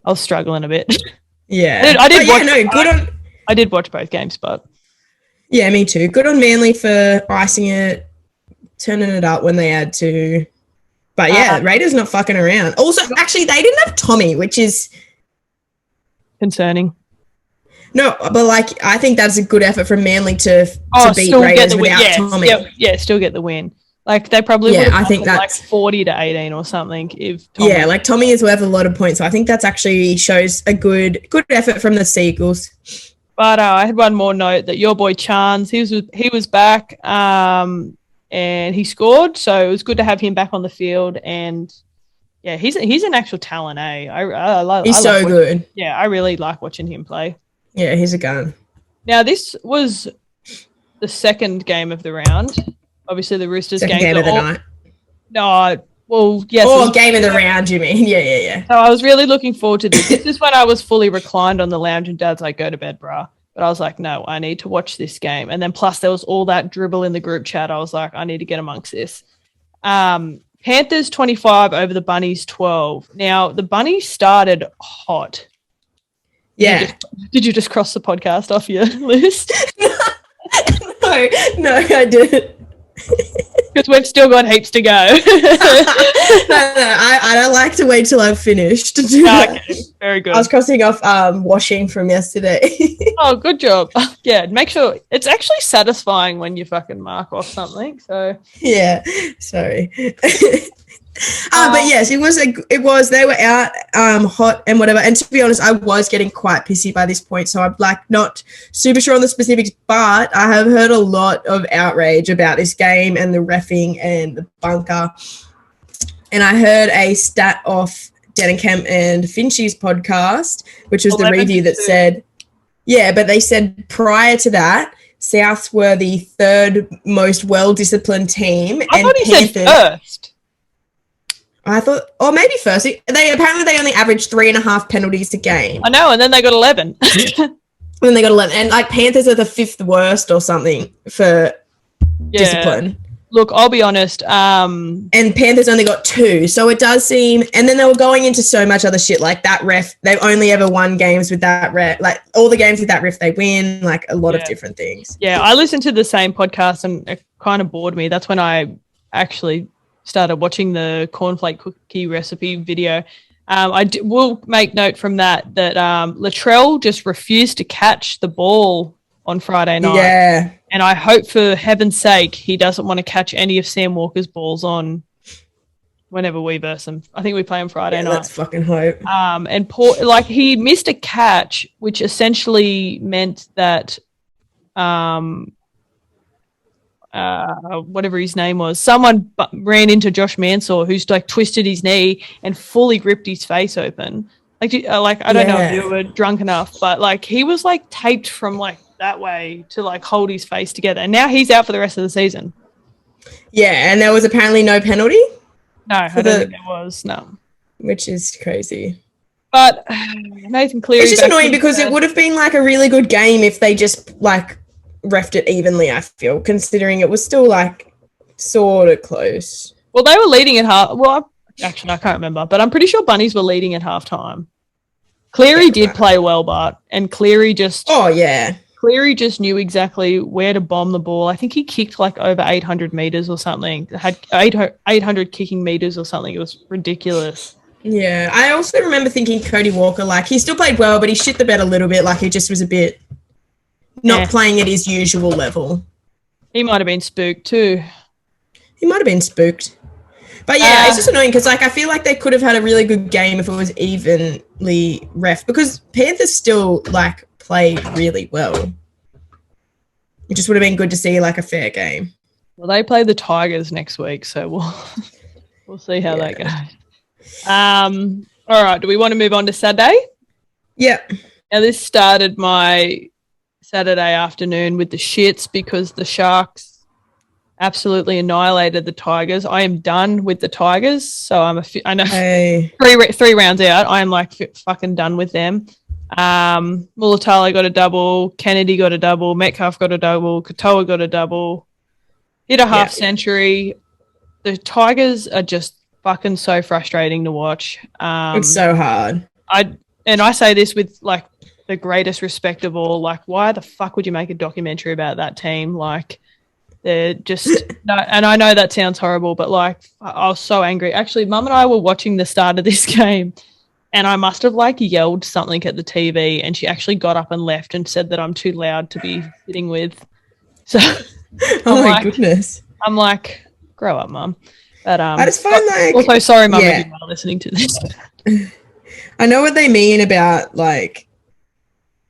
I was struggling a bit. Yeah. I did watch both games, but yeah, me too. Good on Manly for icing it, turning it up when they had to. But yeah, Raiders not fucking around. Also, actually, they didn't have Tommy, which is concerning. No, but I think that's a good effort from Manly to beat Raiders without Tommy. Still get the win. They probably would have I think that's 40-18 or something. If Tommy Tommy is worth a lot of points. So I think that's actually shows a good effort from the Seagulls. But I had one more note that your boy Chance, he was back and he scored, so it was good to have him back on the field. And yeah, he's an actual talent, eh? He's so good. Yeah, I really like watching him play. Yeah, he's a gun. Now, this was the second game of the round. Obviously, the Roosters game of the night. No, well, yes. Game of the round, you mean? Yeah. So I was really looking forward to this. This is when I was fully reclined on the lounge and Dad's like, go to bed, bruh. But I was like, no, I need to watch this game. And then plus there was all that dribble in the group chat. I was like, I need to get amongst this. Panthers 25 over the Bunnies 12. Now, the Bunnies started hot. Yeah. Did you just cross the podcast off your list? No, I didn't. Because we've still got heaps to go. No, I don't like to wait till I've finished to do that. Okay, very good. I was crossing off washing from yesterday. Oh, good job. Yeah, make sure it's actually satisfying when you fucking mark off something. So yeah, sorry. But yes, it was they were out hot and whatever. And to be honest, I was getting quite pissy by this point. So I'm not super sure on the specifics, but I have heard a lot of outrage about this game and the reffing and the bunker. And I heard a stat off Denenkamp and Finchie's podcast, which was the review that said, but they said prior to that, Souths were the third most well-disciplined team. I thought he said first. I thought, or maybe first. They only averaged 3.5 penalties a game. I know, and then they got 11. And then they got 11, and Panthers are the 5th worst or something for discipline. Look, I'll be honest. And Panthers only got 2, so it does seem. And then they were going into so much other shit like that ref. They've only ever won games with that ref. All the games with that ref, they win. A lot of different things. Yeah, I listened to the same podcast, and it kind of bored me. That's when I actually started watching the cornflake cookie recipe video. Will make note from that Latrell just refused to catch the ball on Friday night. Yeah. And I hope for heaven's sake he doesn't want to catch any of Sam Walker's balls on whenever we verse him. I think we play on Friday night. Let's fucking hope. And he missed a catch, which essentially meant that whatever his name was, someone ran into Josh Mansour, who's twisted his knee and fully ripped his face open. Like, I don't know if Yeah. you were drunk enough, but like he was like taped from like that way to like hold his face together. And now he's out for the rest of the season. Yeah, and there was apparently no penalty. No, I don't think there was. No. Which is crazy. But Nathan Cleary. It's just annoying because it would have been like a really good game if they just like reffed it evenly, I feel, considering it was still like sort of close. Well, they were leading at half. Well, actually, I can't remember, but I'm pretty sure Bunnies were leading at halftime. Cleary did play well, and Cleary just. Oh, yeah. Cleary just knew exactly where to bomb the ball. I think he kicked like over 800 meters or something. Had 800 kicking meters or something. It was ridiculous. Yeah, I also remember thinking Cody Walker, like, he still played well, but he shit the bed a little bit. Like, he just was a bit not playing at his usual level. He might have been spooked too. He might have been spooked. But, yeah, it's just annoying because, like, I feel like they could have had a really good game if it was evenly ref because Panthers still, like, played really well. It just would have been good to see, like, a fair game. Well, they play the Tigers next week, so we'll see how that goes. All right, do we want to move on to Saturday? Yep. Now, this started my Saturday afternoon with the shits because the Sharks absolutely annihilated the Tigers. I am done with the Tigers, so I know three rounds out. I am like fucking done with them. Mulatalo got a double, Kennedy got a double, Metcalf got a double, Katoa got a double, hit a half century. The Tigers are just fucking so frustrating to watch. It's so hard. I say this with like the greatest respect of all. Like, why the fuck would you make a documentary about that team? Like, they're just no. And I know that sounds horrible, but like, I was so angry. Actually, Mum and I were watching the start of this game, and I must have like yelled something at the TV, and she actually got up and left and said that I'm too loud to be sitting with. So, oh my goodness, I'm like, grow up, Mum. But I just find like also sorry, Mum, if you are listening to this. I know what they mean about like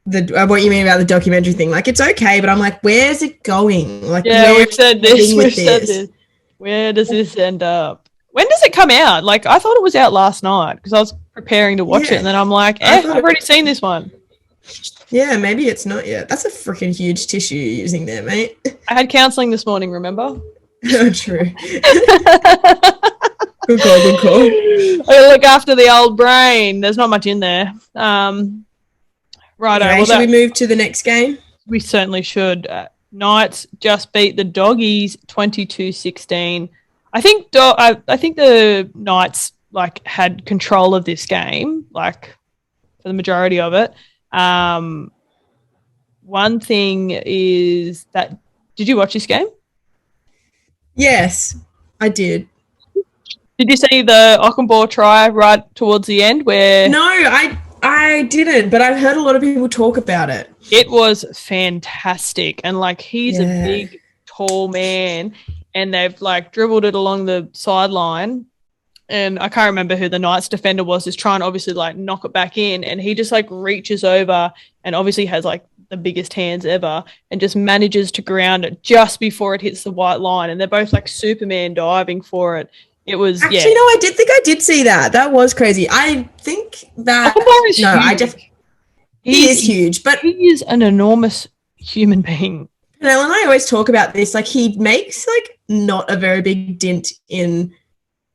what you mean about the documentary thing. Like, it's okay, but I'm like, where's it going? Like, we've said this. We've said this. Where does this end up? When does it come out? Like, I thought it was out last night because I was preparing to watch it, and then I'm like, I've already seen this one. Yeah, maybe it's not yet. That's a freaking huge tissue you're using there, mate. I had counselling this morning, remember? Oh, true. Good call. I look after the old brain. There's not much in there. Right. Anyway, should we move to the next game? We certainly should. Knights just beat the Doggies 22-16. I think the Knights like had control of this game, like for the majority of it. One thing is that did you watch this game? Yes, I did. Did you see the Ockenbaugh try right towards the end where... No, I didn't, but I've heard a lot of people talk about it. It was fantastic. And, like, he's a big, tall man, and they've, like, dribbled it along the sideline. And I can't remember who the Knights defender was, just trying to obviously, like, knock it back in. And he just, like, reaches over and obviously has, like, the biggest hands ever and just manages to ground it just before it hits the white line. And they're both, like, Superman diving for it. It was actually no. I did see that. That was crazy. I think that he is huge, but he is an enormous human being. And I always talk about this. Like, he makes like not a very big dent in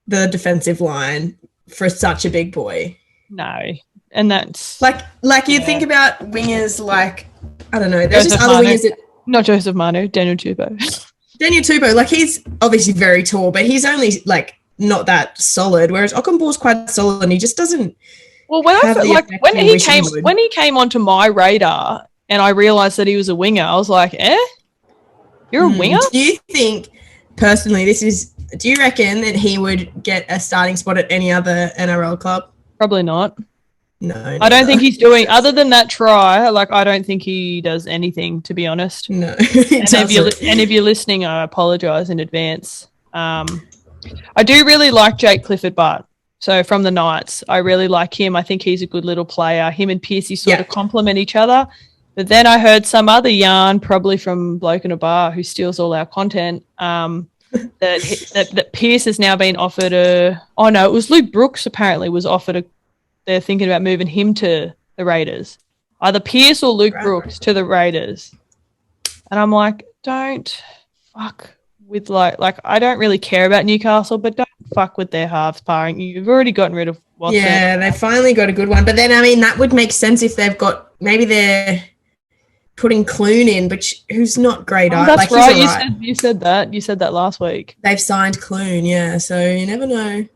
the defensive line for such a big boy. No, and that's like you think about wingers like I don't know. There's just other wingers that not Joseph Manu, Daniel Tupou. Like, he's obviously very tall, but he's only like not that solid, whereas Ockenbaugh's quite solid and he just doesn't. Well, when he came onto my radar and I realized that he was a winger, I was like, you're a winger? Do you think, personally, do you reckon that he would get a starting spot at any other NRL club? Probably not. No. I don't think he's doing, other than that try, like, I don't think he does anything, to be honest. No. If you're listening, I apologise in advance. I do really like Jake Clifford-Butt. So from the Knights, I really like him. I think he's a good little player. Him and Pearcey sort of complement each other. But then I heard some other yarn, probably from Bloke in a Bar, who steals all our content, that Pearce has now been offered it was Luke Brooks apparently was offered they're thinking about moving him to the Raiders. Either Pierce or Luke Brooks to the Raiders. And I'm like, don't fuck with like I don't really care about Newcastle, but don't fuck with their halves pairing. You've already gotten rid of Watson. Yeah, they finally got a good one. But then, I mean, that would make sense if they've got – maybe they're putting Clune in, but who's not great. Oh, that's right. You said that. You said that last week. They've signed Clune, yeah, so you never know.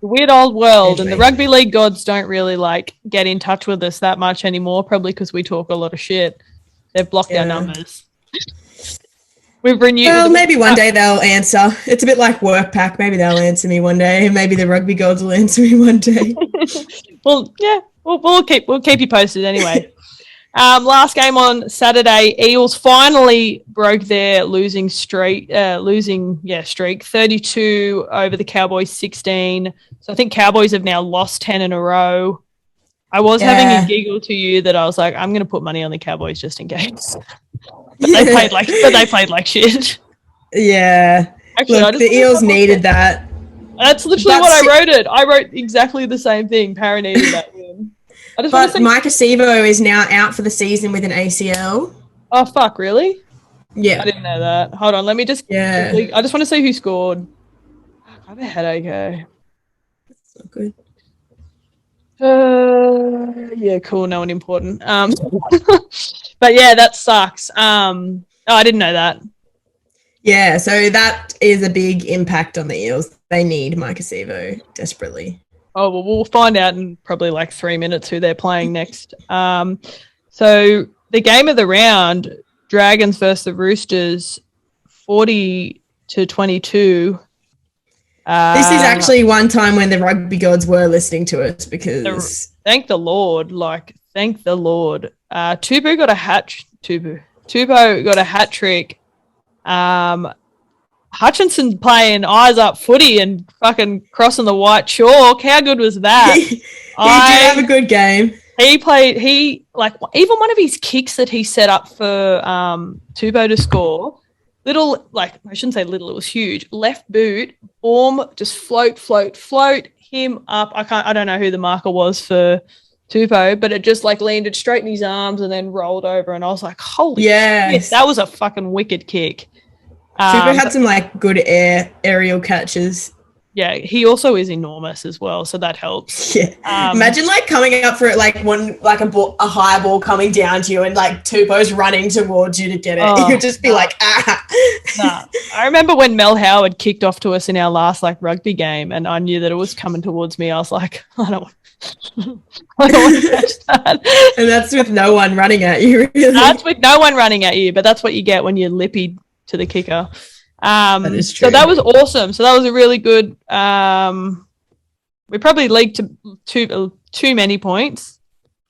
The weird old world, and the rugby league gods don't really, like, get in touch with us that much anymore, probably because we talk a lot of shit. They've blocked our numbers. We've renewed. Well, maybe one day they'll answer. It's a bit like work pack. Maybe they'll answer me one day, and maybe the rugby gods will answer me one day. Well, yeah, we'll keep you posted anyway. Last game on Saturday, Eels finally broke their losing streak. 32 over the Cowboys 16. So I think Cowboys have now lost 10 in a row. I was having a giggle to you that I was like, I'm going to put money on the Cowboys just in case. But they played like shit. Yeah. Actually, look, the Eels needed that. That's literally what I wrote it. I wrote exactly the same thing. Para needed that win. But Mike Acevo is now out for the season with an ACL. Oh, fuck, really? Yeah. I didn't know that. Hold on, let me just quickly, I just want to see who scored. I have a headache, That's not good. Yeah, cool, no one important. But yeah, that sucks. I didn't know that. Yeah, so that is a big impact on the Eels. They need Mike Acevo desperately. Oh, well, we'll find out in probably like 3 minutes who they're playing next. So the game of the round, Dragons versus the Roosters, 40-22. This is actually one time when the rugby gods were listening to us because... Thank the Lord. Thank the Lord. Tupou got a hat trick. Hutchinson playing eyes up footy and fucking crossing the white chalk. How good was that? He did have a good game. Even one of his kicks that he set up for Tupou to score, I shouldn't say little, it was huge. Left boot, boom, just float him up. I don't know who the marker was for Tupou, but it just landed straight in his arms and then rolled over, and I was like, holy shit, that was a fucking wicked kick. Tupou had some good aerial catches. Yeah, he also is enormous as well, so that helps. Yeah, imagine coming up for it, a high ball coming down to you, and Tupou's running towards you to get it. You'd just be like, ah. Nah. I remember when Mel Howard kicked off to us in our last rugby game, and I knew that it was coming towards me. I was like, I don't want to catch that. And that's with no one running at you. Really. That's with no one running at you, but that's what you get when you're lippy to the kicker. That is true. So that was awesome. So that was a really good. We probably leaked too many points.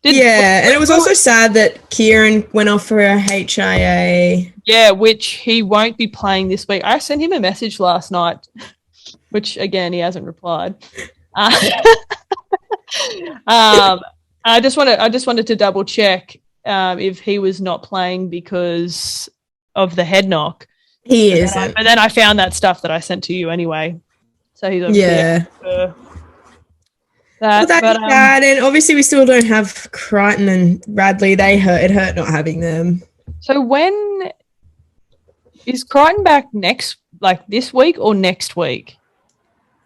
And it was also sad that Kieran went off for a HIA. Yeah, which he won't be playing this week. I sent him a message last night, which again he hasn't replied. I just wanted to double check if he was not playing because of the head knock. He isn't. But then I found that stuff that I sent to you anyway. So he's obviously for that. Well, that's bad. And obviously we still don't have Crichton and Radley. It hurt not having them. So when is Crichton back this week or next week?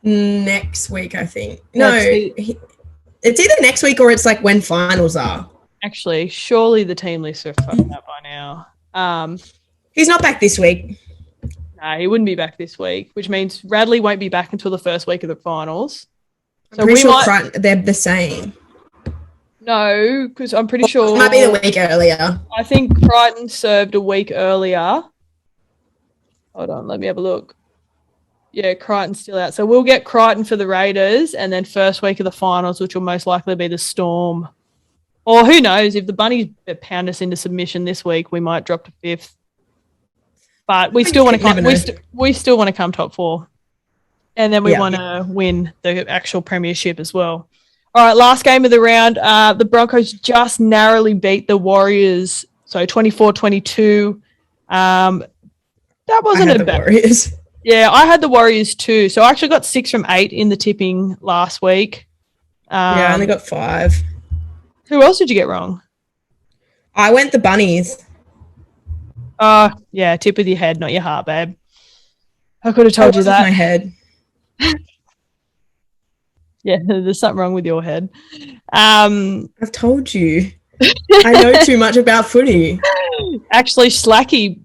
Next week, I think. No, it's either next week or it's when finals are. Actually, surely the team lists are fucked up by now. He's not back this week. No, he wouldn't be back this week, which means Radley won't be back until the first week of the finals. So pretty sure they're the same. No, because I'm pretty sure... It might be the week earlier. I think Crichton served a week earlier. Hold on, let me have a look. Yeah, Crichton's still out. So we'll get Crichton for the Raiders and then first week of the finals, which will most likely be the Storm. Or who knows, if the Bunnies pound us into submission this week, we might drop to 5th. But we still want to come. We still want to come top 4, and then we want to win the actual premiership as well. All right, last game of the round. The Broncos just narrowly beat the Warriors, so 24-22. That wasn't a bad. Warriors. Yeah, I had the Warriors too. So I actually got 6 from 8 in the tipping last week. Yeah, I only got 5. Who else did you get wrong? I went the bunnies. Oh, yeah, tip with your head, not your heart, babe. I could have told you that. My head. Yeah, there's something wrong with your head. I've told you. I know too much about footy. Actually, Slacky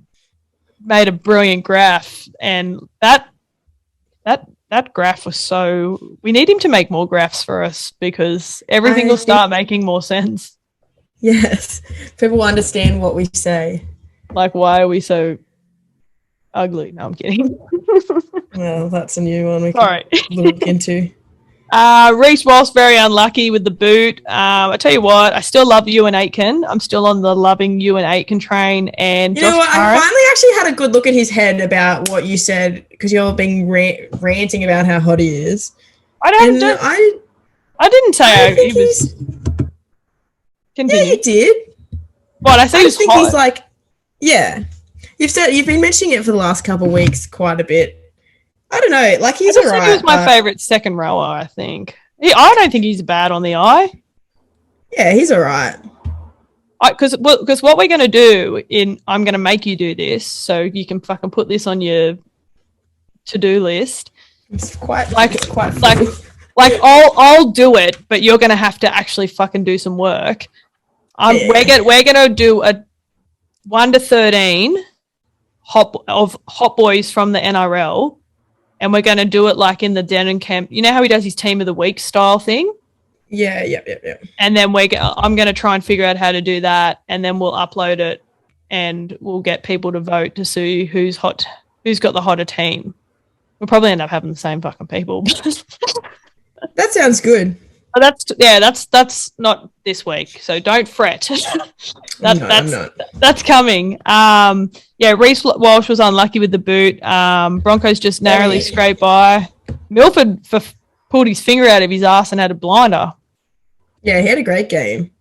made a brilliant graph, and that graph was so... We need him to make more graphs for us because everything will start making more sense. Yes. People understand what we say. Like, why are we so ugly? No, I'm kidding. Well, that's a new one we can look into. Reece Walsh, very unlucky with the boot. I tell you what, I still love Ewan Aitken. I'm still on the loving Ewan Aitken train. And you know what? I finally actually had a good look at his head about what you said because you're being ranting about how hot he is. I didn't say he was. Continue. Yeah, you did. What I say I think he's like, yeah. You've been mentioning it for the last couple of weeks quite a bit. I don't know. Like he's alright. He was my favourite second rower. I think. I don't think he's bad on the eye. Yeah, he's alright. Because what we're going to do I'm going to make you do this so you can fucking put this on your to-do list. It's quite I'll do it, but you're going to have to actually fucking do some work. We're going to do a 1 to 13 hot boys from the NRL, and we're going to do it like in the Denon camp. You know how he does his team of the week style thing? Yeah. And then I'm going to try and figure out how to do that, and then we'll upload it, and we'll get people to vote to see who's got the hotter team. We'll probably end up having the same fucking people. That sounds good. That's not this week, so don't fret. That's coming. Reece Walsh was unlucky with the boot. Broncos just narrowly scraped by. Milford pulled his finger out of his ass and had a blinder. Yeah, he had a great game.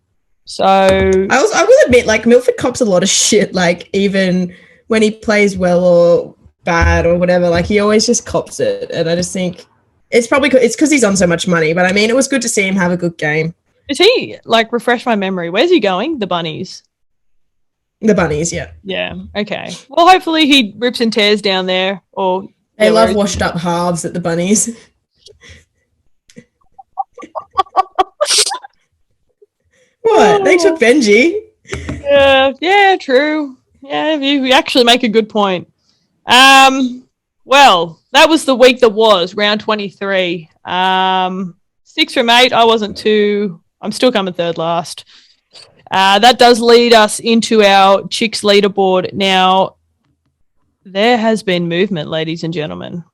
So I will admit, like Milford cops a lot of shit. Like even when he plays well or bad or whatever, like he always just cops it, and I just think. It's because he's on so much money, but I mean, it was good to see him have a good game. Is he, refresh my memory, where's he going? The Bunnies? The Bunnies, yeah. Yeah, okay. Well, hopefully he rips and tears down there. Or they love washed up halves at the Bunnies. What? They took Benji. Yeah, true. Yeah, you actually make a good point. Well, that was the week that was, round 23. 6 from 8, I'm still coming third last. That does lead us into our Chix leaderboard. Now, there has been movement, ladies and gentlemen.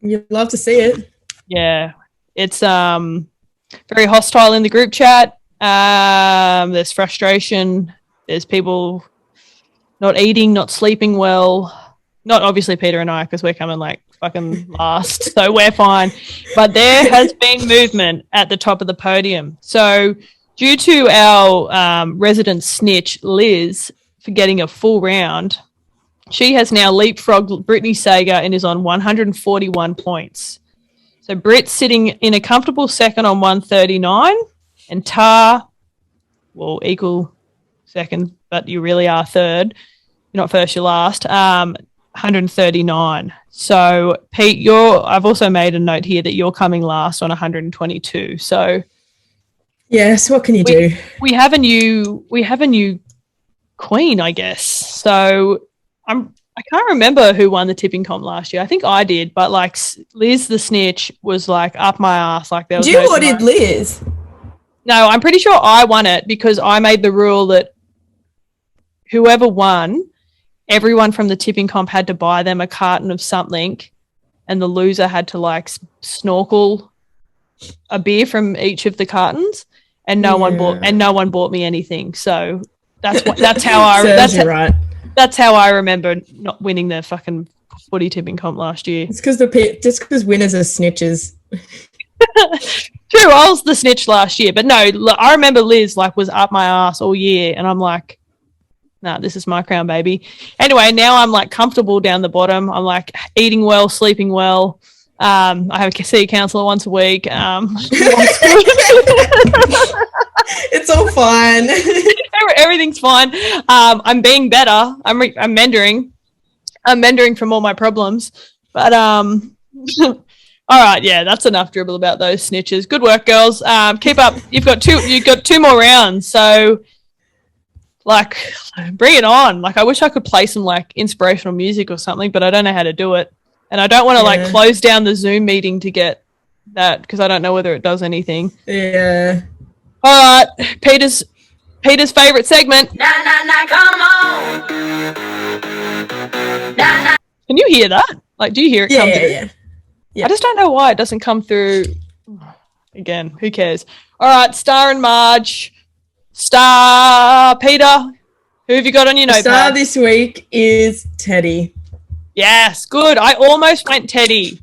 You'd love to see it. Yeah, it's very hostile in the group chat. There's frustration. There's people not eating, not sleeping well. Not obviously Peter and I, because we're coming fucking last, so we're fine. But there has been movement at the top of the podium. So due to our resident snitch, Liz, for getting a full round, she has now leapfrogged Brittany Sager and is on 141 points. So Britt's sitting in a comfortable second on 139, and Tar will equal second, but you really are third. You're not first, you're last. 139. So Pete, I've also made a note here that you're coming last on 122. So yes, what can you do? We have a new queen, I guess. So I can't remember who won the tipping comp last year. I think I did, but Liz the snitch was up my ass. There was you or did Liz? No, I'm pretty sure I won it because I made the rule that whoever won, everyone from the tipping comp had to buy them a carton of something, and the loser had to snorkel a beer from each of the cartons, and no one bought me anything. So that's how I remember not winning the fucking footy tipping comp last year. It's because winners are snitches. True, I was the snitch last year, but no, I remember Liz was up my ass all year, and I'm like, nah, this is my crown, baby. Anyway, now I'm comfortable down the bottom. I'm eating well, sleeping well. I have a city counsellor once a week. It's all fine. Everything's fine. I'm being better. I'm mentoring. I'm mentoring from all my problems. But all right, yeah, that's enough dribble about those snitches. Good work, girls. Keep up. You've got two more rounds, so like bring it on. Like I wish I could play some like inspirational music or something, but I don't know how to do it. And I don't want to like close down the Zoom meeting to get that because I don't know whether it does anything. Yeah. All right, Peter's favorite segment. Nah, come on. Nah. Can you hear that? Like, do you hear it come through? Yeah. I just don't know why it doesn't come through. Again, who cares? All right, Star and Marge. Star, Peter. Who have you got on your notepad? Star this week is Teddy. Yes, good. I almost went Teddy.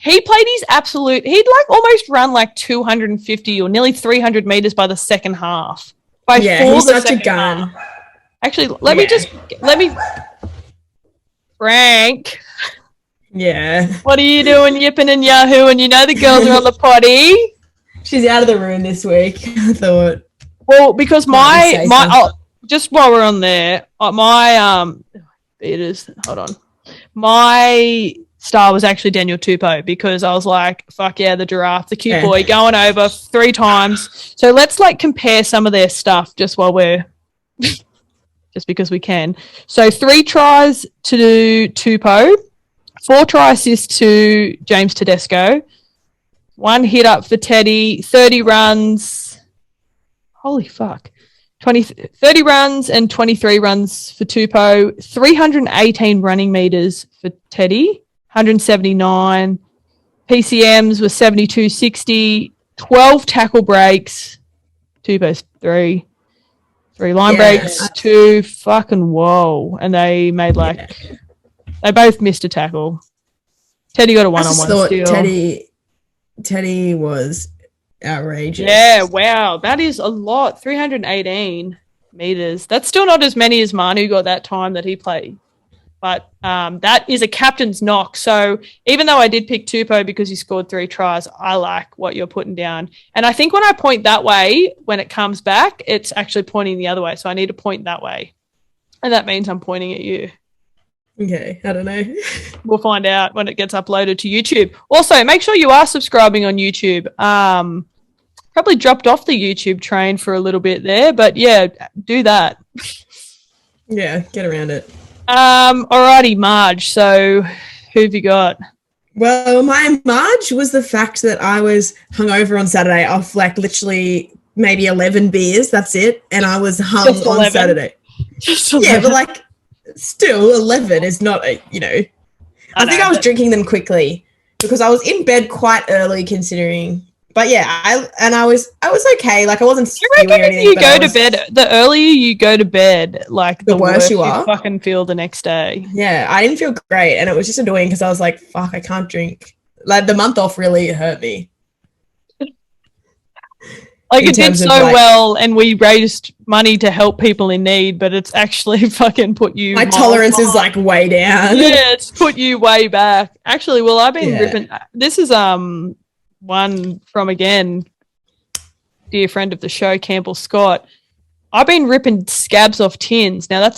He played his absolute. He'd like almost run like 250 or nearly 300 meters by the second half. He's such a gun. Half. Actually, let me. Frank. Yeah. What are you doing, yipping and yahoo? And you know the girls are on the potty. She's out of the room this week. I thought. Well, because just while we're on there, hold on. My star was actually Daniel Tupou because I was like, fuck yeah, the giraffe, the cute boy, going over 3 times. So let's like compare some of their stuff just while we're just because we can. So 3 tries to Tupou, 4 try assists to James Tedesco, 1 hit up for Teddy, 30 runs. Holy fuck. 30 runs and 23 runs for Tupou, 318 running meters for Teddy, 179. PCMs were 72.60, 12 tackle breaks, Tupou's 3 line breaks, 2 fucking whoa. And they made they both missed a tackle. Teddy got a one-on-one steal. Teddy was outrageous. Yeah, wow. That is a lot. 318 meters. That's still not as many as Manu got that time that he played. But that is a captain's knock. So even though I did pick Tupou because he scored 3 tries, I like what you're putting down. And I think when I point that way, when it comes back, it's actually pointing the other way. So I need to point that way. And that means I'm pointing at you. Okay, I don't know. We'll find out when it gets uploaded to YouTube. Also, make sure you are subscribing on YouTube. Probably dropped off the YouTube train for a little bit there, but yeah, do that. Yeah, get around it. Alrighty, Marge. So who have you got? Well, my Marge was the fact that I was hungover on Saturday off like literally maybe 11 beers. That's it. And I was hung on Saturday. Just 11. Yeah, but like still 11 is not I think I was drinking them quickly because I was in bed quite early considering. But yeah, I was okay. Like I wasn't. You reckon if you go to bed, the earlier you go to bed, like the worse you fucking feel the next day. Yeah, I didn't feel great, and it was just annoying because I was like, "Fuck, I can't drink." Like the month off really hurt me. Like it did so well, and we raised money to help people in need, but it's actually fucking put you. My tolerance is like way down. Yeah, it's put you way back. Actually, well, I've been ripping. This is one from again, dear friend of the show, Campbell Scott. I've been ripping scabs off tins. Now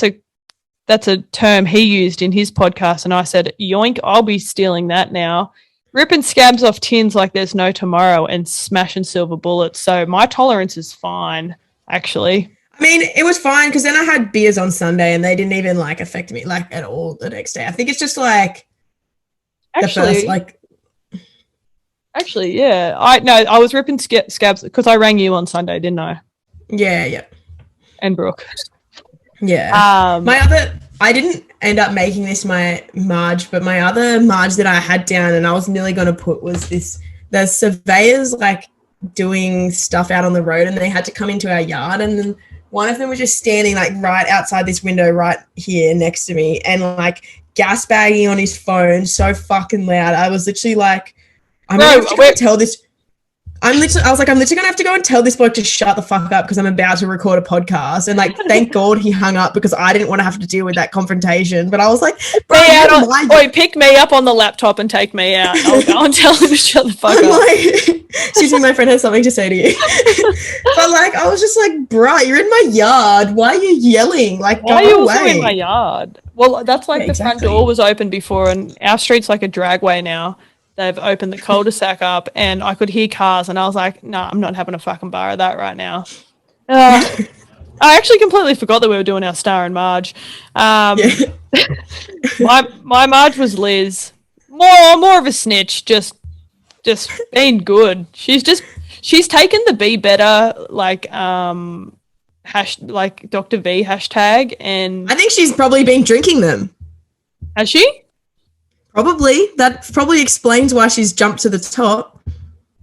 that's a term he used in his podcast, and I said, yoink, I'll be stealing that now. Ripping scabs off tins like there's no tomorrow and smashing silver bullets. So my tolerance is fine, actually. I mean, it was fine because then I had beers on Sunday and they didn't even like affect me like at all the next day. I think it's just like actually, the first like. Actually, yeah. I was ripping scabs because I rang you on Sunday, didn't I? Yeah. And Brooke. Yeah. I didn't end up making this my Marge, but my other Marge that I had down and I was nearly going to put was the surveyors like doing stuff out on the road and they had to come into our yard and then one of them was just standing like right outside this window right here next to me and like gas bagging on his phone so fucking loud. I was literally like, I'm going to tell this. I'm literally gonna have to go and tell this bloke to shut the fuck up because I'm about to record a podcast. And like, thank God he hung up because I didn't want to have to deal with that confrontation. But I was like, bro, pick me up on the laptop and take me out. I'll go and tell him to shut the fuck up. Like, excuse me, my friend has something to say to you. But like, I was just like, bro, you're in my yard. Why are you yelling? Like, why are you also in my yard? Well, that's like the front door was open before, and our street's like a dragway now. They've opened the cul-de-sac up, and I could hear cars, and I was like, no, I'm not having a fucking bar of that right now. I actually completely forgot that we were doing our Star and Marge. My Marge was Liz. More of a snitch, just being good. She's taken the be better, like, like Dr. V hashtag, and I think she's probably been drinking them. Has she? Probably. That probably explains why she's jumped to the top.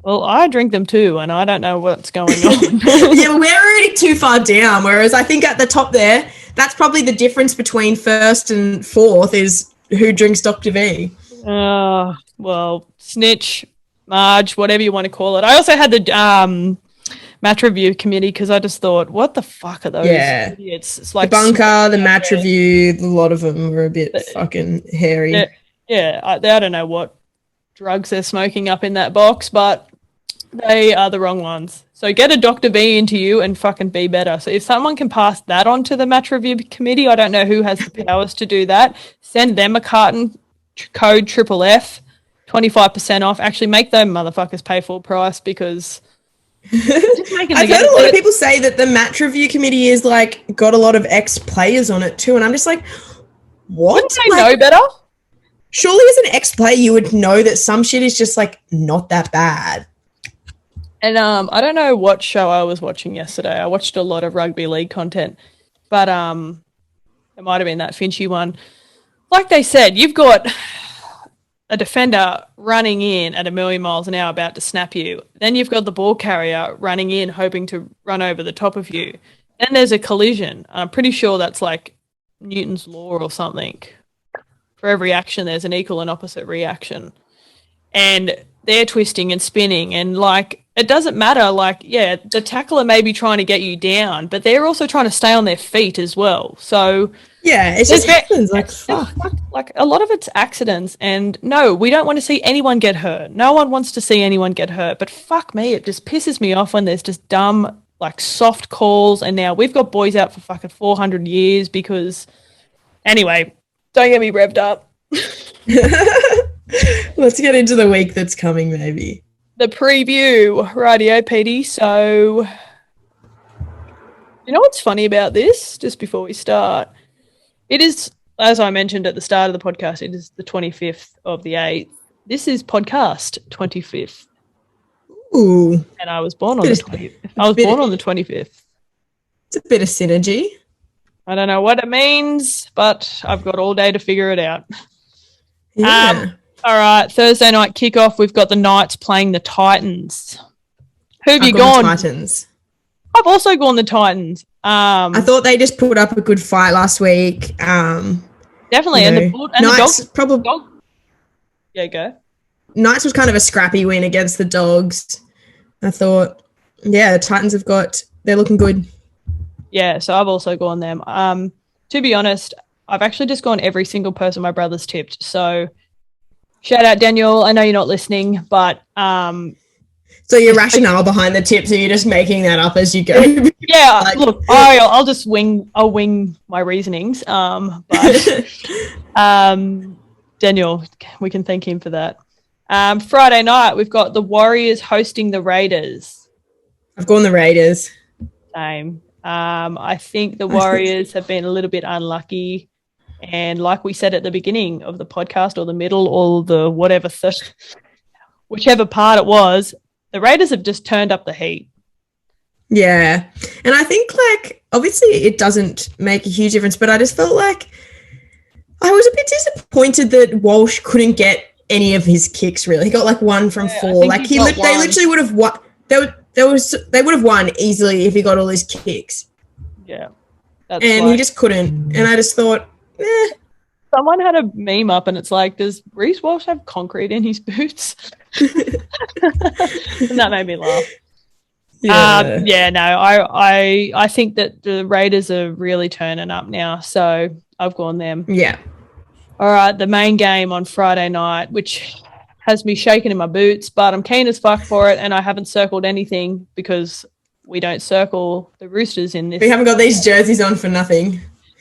Well, I drink them too, and I don't know what's going on. Yeah, we're already too far down, whereas I think at the top there, that's probably the difference between first and fourth is who drinks Dr. V. Well, snitch, Marge, whatever you want to call it. I also had the match review committee because I just thought, what the fuck are those idiots? It's like the bunker, the match review, a lot of them were a bit fucking hairy. Yeah, I don't know what drugs they're smoking up in that box, but they are the wrong ones. So get a Dr. V into you and fucking be better. So if someone can pass that on to the match review committee, I don't know who has the powers to do that. Send them a carton, code FFF, 25% off. Actually, make them motherfuckers pay full price because... I've heard a lot of people say that the match review committee is like got a lot of ex-players on it too, and I'm just like, what? Wouldn't they know better? Surely as an ex-player you would know that some shit is just like not that bad. And I don't know what show I was watching yesterday. I watched a lot of rugby league content, but it might have been that Finchy one. Like they said, you've got a defender running in at 1,000,000 miles an hour about to snap you. Then you've got the ball carrier running in hoping to run over the top of you. Then there's a collision. I'm pretty sure that's like Newton's law or something. For every action, there's an equal and opposite reaction. And they're twisting and spinning. And, like, it doesn't matter. Like, yeah, the tackler may be trying to get you down, but they're also trying to stay on their feet as well. So... yeah, it just happens. Like, fuck. Like, a lot of it's accidents. And, no, we don't want to see anyone get hurt. No one wants to see anyone get hurt. But fuck me, it just pisses me off when there's just dumb, like, soft calls. And now we've got boys out for fucking 400 years because... Anyway... Don't get me revved up. Let's get into the week that's coming, maybe. The preview. Rightio, Petey. So, you know what's funny about this, just before we start? It is, as I mentioned at the start of the podcast, it is the 25th of the 8th. This is podcast 25th. Ooh. And I was born on the 25th. I was born on the 25th. It's a bit of synergy. I don't know what it means, but I've got all day to figure it out. Yeah. All right, Thursday night kickoff. We've got the Knights playing the Titans. Who have you gone? The Titans. I've also gone the Titans. I thought they just put up a good fight last week. Definitely, and the Dogs probably. Yeah, go. Knights was kind of a scrappy win against the Dogs. I thought, yeah, the Titans they're looking good. Yeah, so I've also gone them. To be honest, I've actually just gone every single person my brother's tipped. So shout out, Daniel. I know you're not listening, but... so your rationale behind the tips, are you just making that up as you go? Yeah, like, look, I'll just wing my reasonings. But Daniel, we can thank him for that. Friday night, we've got the Warriors hosting the Raiders. I've gone the Raiders. Same. I think the Warriors have been a little bit unlucky, and like we said at the beginning of the podcast, or the middle, or the whatever, whichever part it was, the Raiders have just turned up the heat. Yeah, and I think, like, obviously it doesn't make a huge difference, but I just felt like I was a bit disappointed that Walsh couldn't get any of his kicks, really. He got, like, 1 from 4. Like, they literally would have won. They would have won easily if he got all his kicks. Yeah. He just couldn't. And I just thought, Someone had a meme up and it's like, does Reece Walsh have concrete in his boots? And that made me laugh. I think that the Raiders are really turning up now, so I've gone them. Yeah. All right, the main game on Friday night, which has me shaking in my boots, but I'm keen as fuck for it, and I haven't circled anything because we don't circle the Roosters in this. We haven't got these jerseys on for nothing.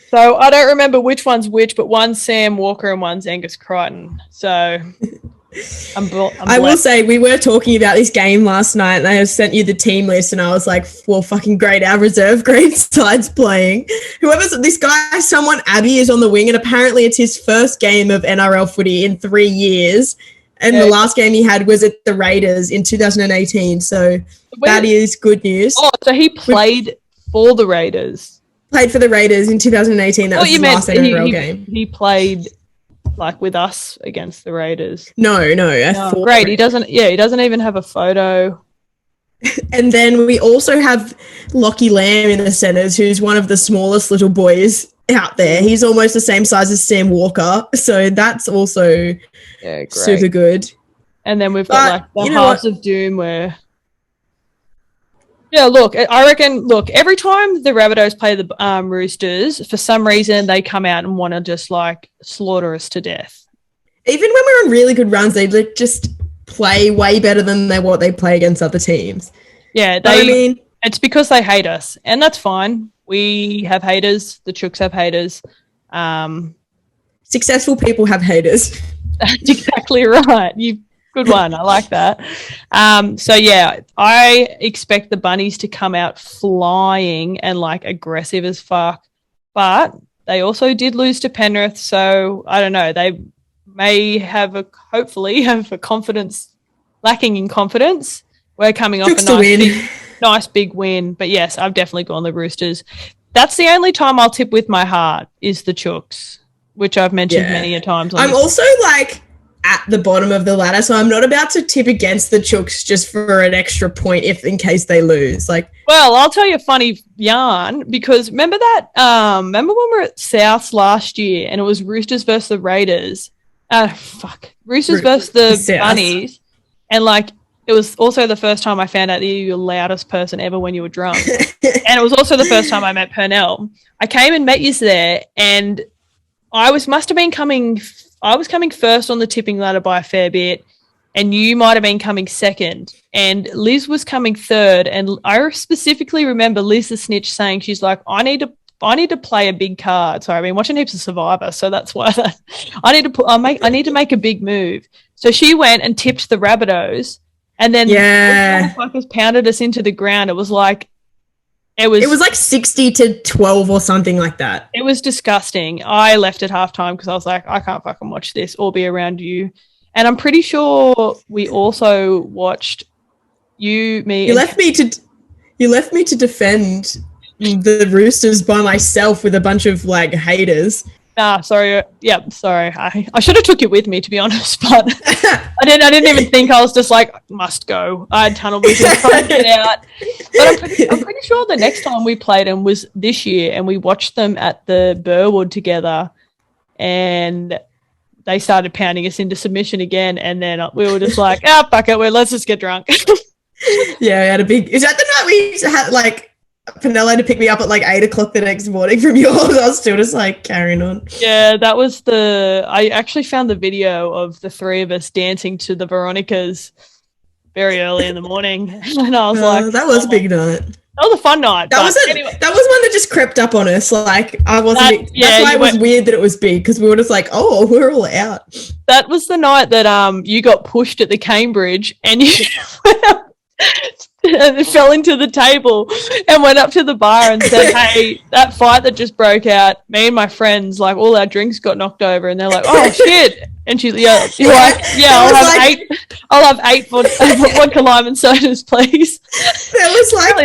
So I don't remember which one's which, but one's Sam Walker and one's Angus Crichton. So I will say we were talking about this game last night and I have sent you the team list and I was like, well, fucking great. Our reserve grade side's playing. This guy, someone, Abby, is on the wing and apparently it's his first game of NRL footy in 3 years. And the last game he had was at the Raiders in 2018. So that is good news. Oh, so he played for the Raiders. Played for the Raiders in 2018. That was his last NRL game. He played like with us against the Raiders. No. Great. He doesn't even have a photo. And then we also have Lockie Lamb in the centres, who's one of the smallest little boys out there. He's almost the same size as Sam Walker. So that's also super good. And then we've got like the halves of doom where... Yeah, look, I reckon, every time the Rabbitohs play the Roosters, for some reason they come out and want to just, like, slaughter us to death. Even when we're on really good runs, they just play way better than what they play against other teams. Yeah, it's because they hate us, and that's fine. We have haters. The Chooks have haters. Successful people have haters. That's exactly right. Good one. I like that. So, yeah, I expect the Bunnies to come out flying and, like, aggressive as fuck. But they also did lose to Penrith, so I don't know. They may hopefully have a confidence, lacking in confidence. We're coming off a nice big win. But, yes, I've definitely gone the Roosters. That's the only time I'll tip with my heart is the Chooks, which I've mentioned many a times. I'm also, like... at the bottom of the ladder, so I'm not about to tip against the Chooks just for an extra point in case they lose. Well, I'll tell you a funny yarn because remember when we were at Souths last year and it was Roosters versus the Raiders. Roosters versus the Bunnies, and like it was also the first time I found out that you were the loudest person ever when you were drunk, and it was also the first time I met Purnell. I came and met you there, and I was coming first on the tipping ladder by a fair bit, and you might have been coming second, and Liz was coming third. And I specifically remember Liz the snitch saying, she's like, I need to play a big card. Sorry, I've been watching heaps of Survivor, so that's why I need to make a big move. So she went and tipped the Rabbitohs, and then the motherfuckers pounded us into the ground. It was like 60-12 or something like that. It was disgusting. I left at halftime because I was like, I can't fucking watch this or be around you. And I'm pretty sure we also watched you, me. You left me to defend the Roosters by myself with a bunch of like haters. Sorry. Yeah, sorry. I should have took it with me, to be honest, but I didn't even think. I was just like, must go. I had tunnel vision trying to get out. But I'm pretty sure the next time we played them was this year, and we watched them at the Burwood together, and they started pounding us into submission again, and then we were just like, fuck it, let's just get drunk. Yeah, we had is that the night we had like Penella to pick me up at like 8 o'clock the next morning from yours? I was still just like carrying on. Yeah, that was I actually found the video of the three of us dancing to the Veronicas very early in the morning. And I was like, that was a big night. That was a fun night. That was one that just crept up on us. Like I wasn't. That's why it was weird that it was big, because we were just like, oh, we're all out. That was the night that you got pushed at the Cambridge and you and fell into the table and went up to the bar and said, hey, that fight that just broke out, me and my friends, like all our drinks got knocked over, and they're like, oh shit. And you're like, I'll have 8 vodka lime and sodas, please. There was like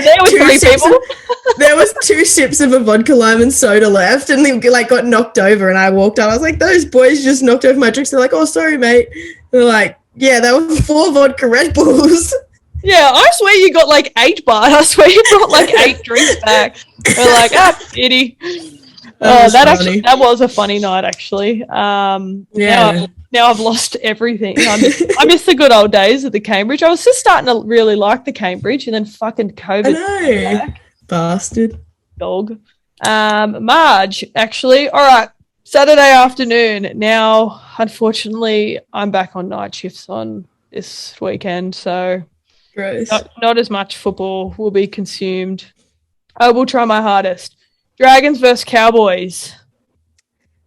there was 2 sips of a vodka lime and soda left, and they like got knocked over, and I walked out. I was like, those boys just knocked over my drinks. They're like, oh, sorry, mate. They're like, yeah, there were 4 vodka Red Bulls. Yeah, I swear you got like 8 bars. I swear you brought like 8 drinks back. We're like, pity. That was a funny night, actually. Yeah. Now I've lost everything. I miss the good old days of the Cambridge. I was just starting to really like the Cambridge, and then fucking COVID. I know. Bastard. Dog. Marge, actually. All right. Saturday afternoon. Now, unfortunately, I'm back on night shifts on this weekend, so Gross. not as much football will be consumed. I will try my hardest. Dragons versus Cowboys.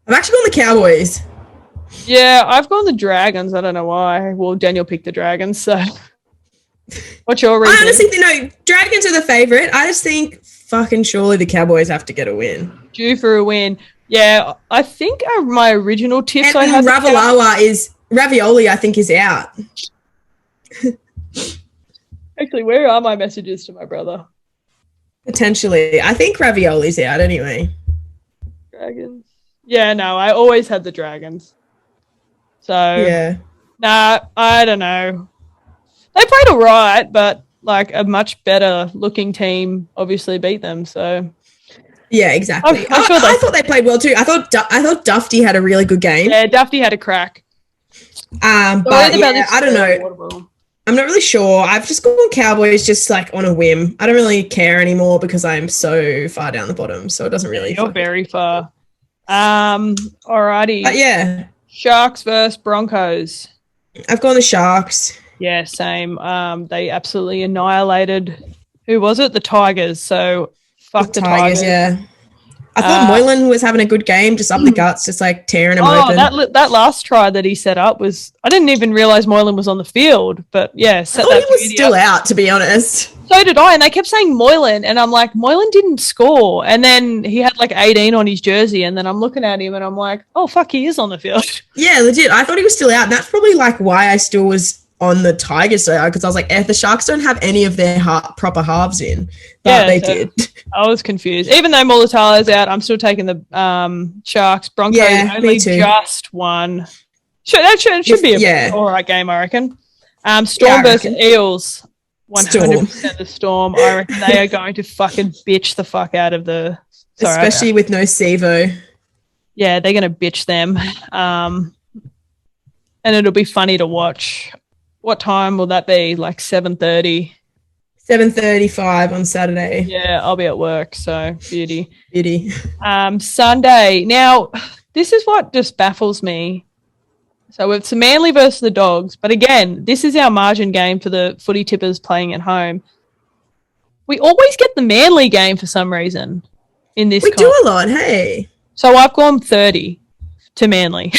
I've actually gone the Cowboys. Yeah, I've gone the Dragons. I don't know why. Well, Daniel picked the Dragons, so what's your reason? I honestly think, Dragons are the favourite. I just think fucking surely the Cowboys have to get a win. Due for a win. Yeah, I think my original tips and I had... Ravioli, I think, is out. Actually, where are my messages to my brother? Potentially. I think Ravioli's out anyway. Dragons. Yeah, no, I always had the Dragons. So, yeah. Nah, I don't know. They played all right, but like a much better looking team obviously beat them, so... Yeah, exactly. I'm sure I thought they played well too. I thought Dufty had a really good game. Yeah, Dufty had a crack. But yeah, I don't know. I'm not really sure. I've just gone Cowboys just like on a whim. I don't really care anymore because I'm so far down the bottom, so it doesn't really. You're very far. Alrighty. Yeah. Sharks versus Broncos. I've gone the Sharks. Yeah, same. They absolutely annihilated. Who was it? The Tigers. So. Fuck the Tigers. Yeah. I thought Moylan was having a good game, just up the guts, just like tearing them open. That last try that he set up was... I didn't even realise Moylan was on the field, but yeah. I thought he was still out, to be honest. So did I, and they kept saying Moylan, and I'm like, Moylan didn't score. And then he had like 18 on his jersey, and then I'm looking at him, and I'm like, oh, fuck, he is on the field. Yeah, legit. I thought he was still out, and that's probably like why I still was on the Tigers because I was like, the Sharks don't have any of their proper halves in, but they did. I was confused. Even though Mulatala's out, I'm still taking the Sharks. Broncos only just won. That should be a all right game, I reckon. Storm versus Eels. 100% the Storm. I reckon they are going to fucking bitch the fuck out of the... Especially with no Sevo. Yeah, they're going to bitch them. And it'll be funny to watch. What time will that be? Like 7:30? 7:35 on Saturday. Yeah, I'll be at work, so beauty. Sunday. Now, this is what just baffles me. So it's Manly versus the Dogs, but again, this is our margin game for the footy tippers playing at home. We always get the Manly game for some reason in this. We do a lot, hey. So I've gone 30 to Manly.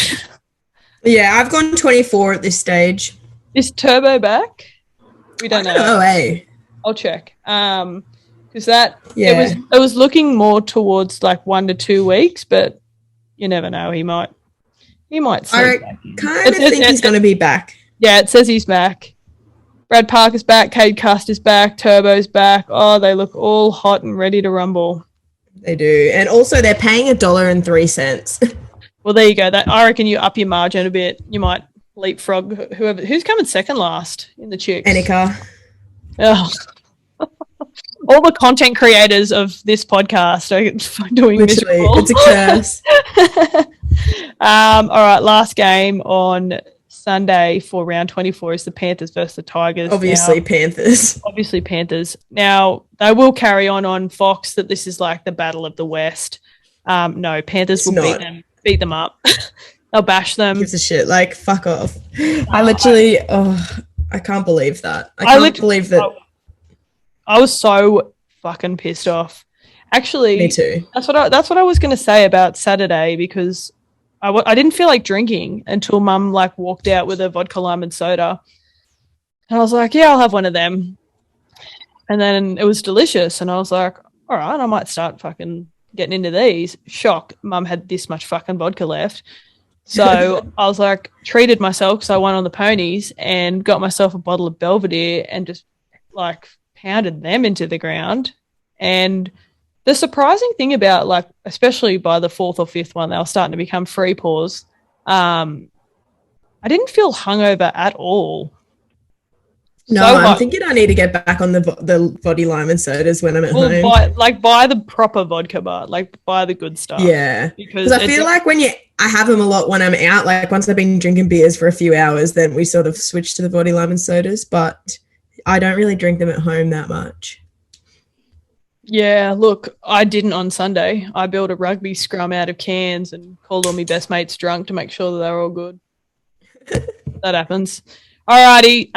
Yeah, I've gone 24 at this stage. Is Turbo back? We don't know. Oh, hey. I'll check. Because it was looking more towards like 1 to 2 weeks, but you never know. He might. I kind of think he's going to be back. Yeah, it says he's back. Brad Parker's back. Cade Cust is back. Turbo's back. Oh, they look all hot and ready to rumble. They do, and also they're paying $1.03. Well, there you go. I reckon you up your margin a bit. You might leapfrog who's coming second last in the Chix. Anika. Oh. All the content creators of this podcast are doing literally miserable. It's a curse. All right, last game on Sunday for round 24 is the Panthers versus the Tigers. Obviously Panthers. Now, they will carry on Fox that this is like the battle of the West. No, Panthers will beat them up. They'll bash them. Gives a shit. Like, fuck off. I literally, I can't believe that. I can't believe that. I was so fucking pissed off. Actually, me too. That's what I was going to say about Saturday because I didn't feel like drinking until Mum like walked out with a vodka lime and soda, and I was like, yeah, I'll have one of them. And then it was delicious, and I was like, all right, I might start fucking getting into these. Shock, Mum had this much fucking vodka left. So I was like, treated myself because I won on the ponies and got myself a bottle of Belvedere and just like pounded them into the ground. And the surprising thing about like, especially by the fourth or fifth one, they were starting to become free pours. I didn't feel hungover at all. No, So I'm hot. thinking I need to get back on the body lime and sodas when I'm at home. Buy the proper vodka bar, like buy the good stuff. Yeah, because I feel like I have them a lot when I'm out. Like once I've been drinking beers for a few hours, then we sort of switch to the body lime and sodas. But I don't really drink them at home that much. Yeah, look, I didn't on Sunday. I built a rugby scrum out of cans and called all my best mates drunk to make sure that they were all good. That happens. Alrighty.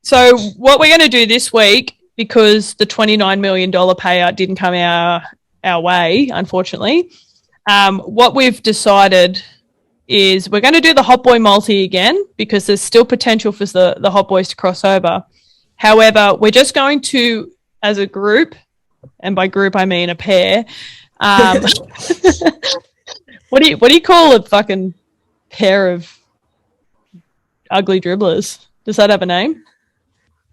So what we're going to do this week, because the $29 million payout didn't come our way, unfortunately, what we've decided is we're going to do the Hot Boy multi again because there's still potential for the Hot Boys to cross over. However, we're just going to, as a group, and by group I mean a pair, what do you call a fucking pair of ugly dribblers? Does that have a name?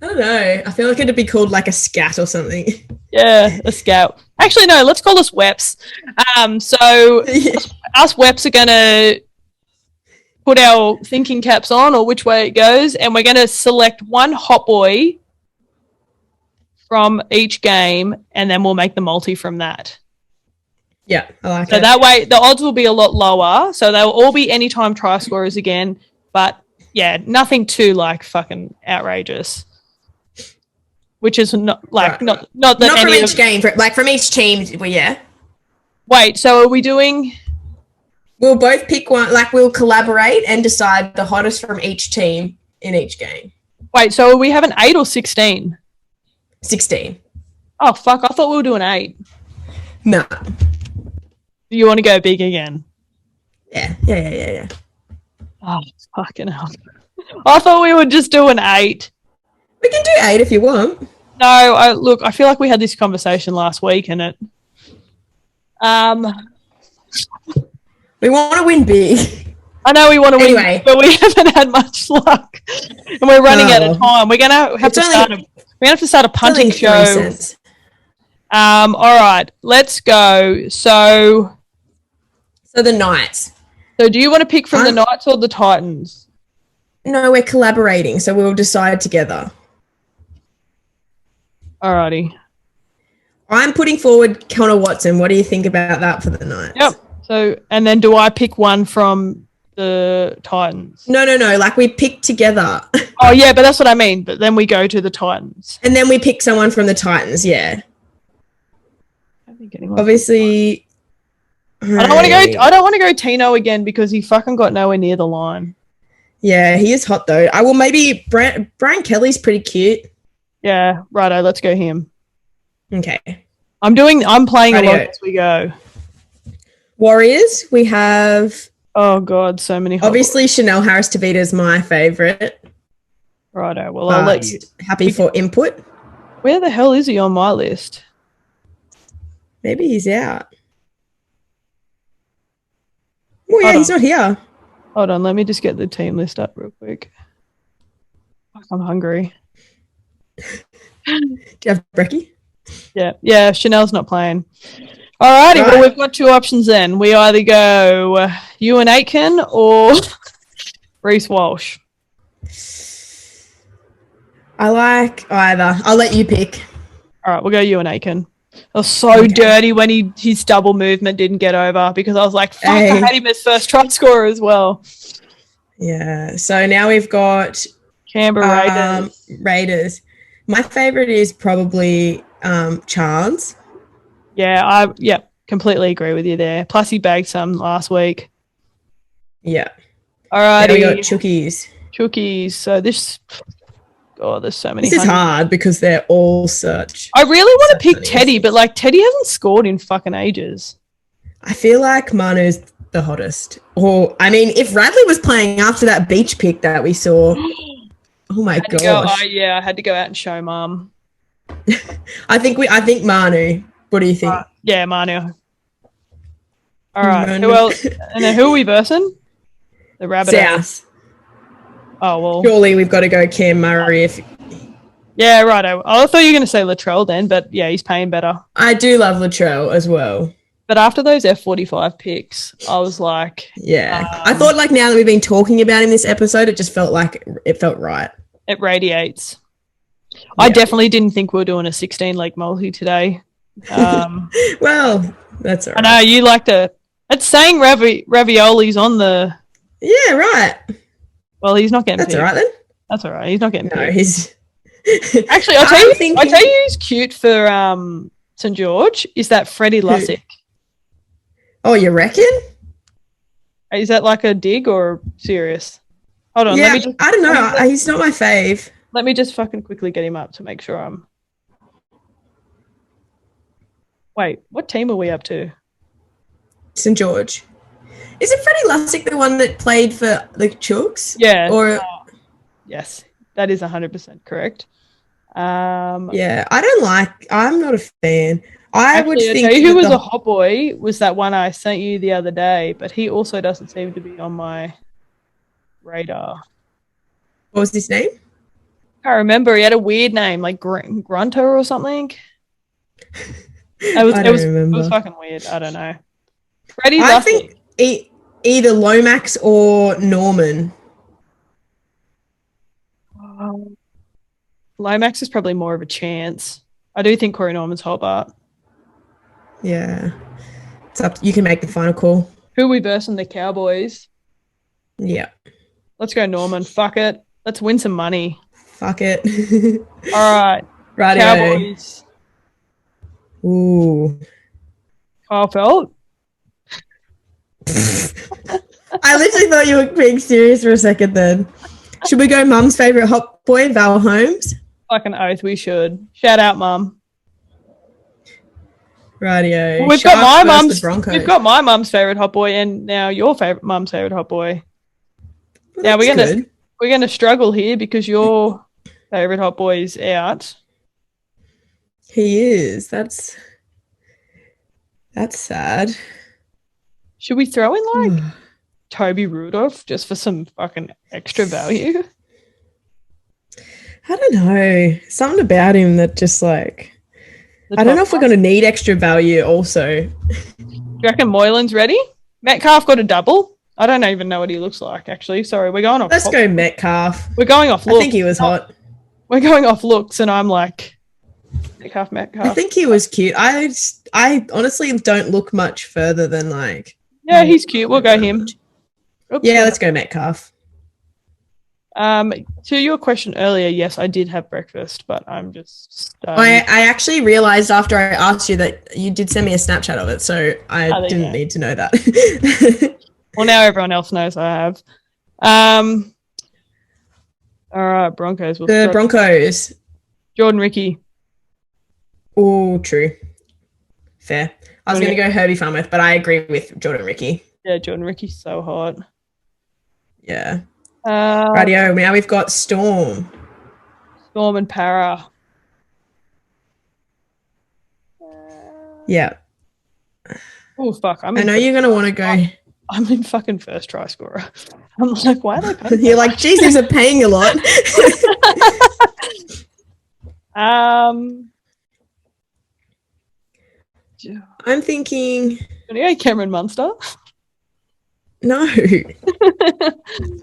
I don't know. I feel like it'd be called like a scat or something. Yeah, a scout. Actually, no, let's call us Weps. So us Weps are going to put our thinking caps on, or which way it goes, and we're going to select one hot boy from each game, and then we'll make the multi from that. Yeah, I like it. So that way the odds will be a lot lower. So they'll all be anytime try scorers again, but yeah, nothing too like fucking outrageous. Which is not like not that not any from each of, game, like from each team. Well, yeah. Wait, so are we doing? We'll both pick one. Like we'll collaborate and decide the hottest from each team in each game. Wait, so are we having 8 or 16? 16. Oh fuck! I thought we were doing 8. No. You want to go big again? Yeah. Oh fucking hell! I thought we were just doing 8. We can do 8 if you want. No, I feel like we had this conversation last week, and it. We want to win big. I know we want to anyway. win, but we haven't had much luck, and we're running out of time. We're gonna have to start. We have to start a punting show. All right, let's go. So the Knights. So do you want to pick from the Knights or the Titans? No, we're collaborating, so we'll decide together. Alrighty. I'm putting forward Connor Watson. What do you think about that for the Knights? Yep. So, and then do I pick one from the Titans? No. Like we pick together. Oh, yeah, but that's what I mean. But then we go to the Titans. And then we pick someone from the Titans, yeah. Obviously. I don't want to go Tino again because he fucking got nowhere near the line. Yeah, he is hot though. I will maybe Brian Kelly's pretty cute. Yeah, righto, let's go him. Okay. I'm playing along as we go. Warriors, we have oh god, so many obviously Chanel Harris Tavita is my favourite. Righto, well I'll let you happy for input. Where the hell is he on my list? Maybe he's out. Oh yeah, he's not here. Hold on, let me just get the team list up real quick. I'm hungry. Do you have brekkie? Yeah, Chanel's not playing. Alrighty, well, we've got 2 options then. We either go Ewan Aitken or Reece Walsh. I like either. I'll let you pick. All right, we'll go Ewan Aitken. It was so dirty when his double movement didn't get over because I was like, fuck, I had him as first try scorer as well. Yeah, so now we've got Canberra Raiders. My favourite is probably Chance. Yeah, completely agree with you there. Plus he bagged some last week. Yeah. All right. We got Chookies. So this... God, there's so many. This is hard because they're all such... I really want to pick Teddy, but like Teddy hasn't scored in fucking ages. I feel like Manu's the hottest. Or, I mean, if Radley was playing after that beach pick that we saw... Oh my gosh. I had to go out and show Mum. I think Manu. What do you think? Yeah, Manu. All right. Manu. Who else? And then who are we versing? The Rabbit. South. Oh well. Surely we've got to go Cam Murray if. Yeah, right. I thought you were going to say Latrell then, but yeah, he's paying better. I do love Latrell as well. But after those F45 picks, I was like, yeah. I thought like now that we've been talking about him this episode, it just felt like it felt right. It radiates. I definitely didn't think we were doing a 16-leg multi today. Well, that's all right. I know you like to. It's saying raviolis on the. Yeah, right. Well, he's not getting. That's picked. all right then. That's all right. He's not getting. No, picked. he's. Actually, I tell you, who's cute for St George is that Freddie Lussick. Oh, you reckon? Is that like a dig or serious? Hold on. Yeah, I don't know. He's not my fave. Let me just fucking quickly get him up to make sure I'm. Wait, what team are we up to? St George. Is it Freddie Lussick the one that played for the Chix? Yeah. Or yes, that is 100% correct. Yeah, I'm not a fan. I would think. Tell you who was a hot boy was that one I sent you the other day, but he also doesn't seem to be on my radar. What was his name? I can't remember. He had a weird name, like Grunter or something. It was fucking weird. I don't know. Freddie I Lussick. think either Lomax or Norman. Lomax is probably more of a chance. I do think Corey Norman's hot, but yeah, it's up. You can make the final call. Who are we versing? The Cowboys. Yeah. Let's go Norman. Fuck it. Let's win some money. Fuck it. All right. Righty-o. Cowboys. Ooh. Kyle Felt. I literally thought you were being serious for a second then. Should we go Mum's favourite hot boy, Val Holmes? Fucking oath, we should. Shout out, Mum. Rightio. Well, we've got my mum's favourite hot boy and now your mum's favourite hot boy. Well, now we're gonna struggle here because your favourite hot boy is out. He is. That's sad. Should we throw in like Toby Rudolph just for some fucking extra value? I don't know. Something about him that just like I don't know if we're going to need extra value also. Do you reckon Moylan's ready? Metcalf got a double. I don't even know what he looks like, actually. Sorry, we're going off. Let's go Metcalf. We're going off looks. I think he was hot. We're going off looks, and I'm like, Metcalf. I think he was cute. I honestly don't look much further than like. Yeah, he's cute. We'll go him. Oops, yeah, let's go Metcalf. To your question earlier, yes, I did have breakfast, but I'm just. I actually realized after I asked you that you did send me a Snapchat of it, so I didn't need to know that. Well, now everyone else knows I have. All right, Broncos. The Broncos. Jordan Ricky. Oh, true. Fair. I was going to go Herbie Farmouth, but I agree with Jordan Ricky. Yeah, Jordan Ricky's so hot. Yeah. Radio. Now we've got Storm. Storm and Para. Yeah. Oh, fuck. I know you're going to want to go. I'm in fucking first try scorer. I'm like, why are they paying? You're like, Jesus, they're paying a lot. I'm thinking. Do you go Cameron Munster? No.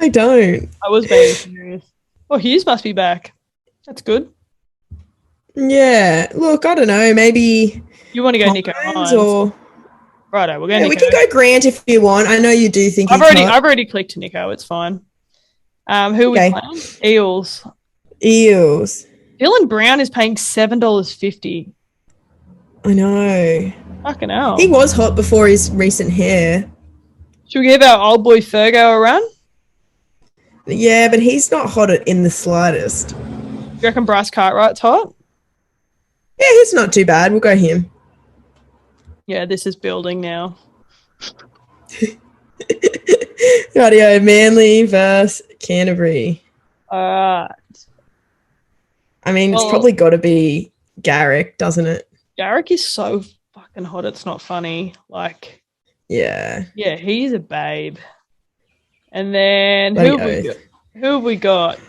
I don't. I was being serious. Oh, Hughes must be back. That's good. Yeah. Look, I don't know. Maybe. You want to go Nico Hines? Or. Righto, we're going. Yeah, we can go Grant if you want. I know you do think. I've already clicked Nico. It's fine. Who are we playing? Eels. Dylan Brown is paying $7.50. I know. Fucking hell. He was hot before his recent hair. Should we give our old boy Fergo a run? Yeah, but he's not hot in the slightest. Do you reckon Bryce Cartwright's hot? Yeah, he's not too bad. We'll go him. Yeah, this is building now. Radio Manly versus Canterbury. Alright. I mean, it's probably got to be Garrick, doesn't it? Garrick is so fucking hot, it's not funny. Like, yeah. Yeah, he's a babe. And then who have we got?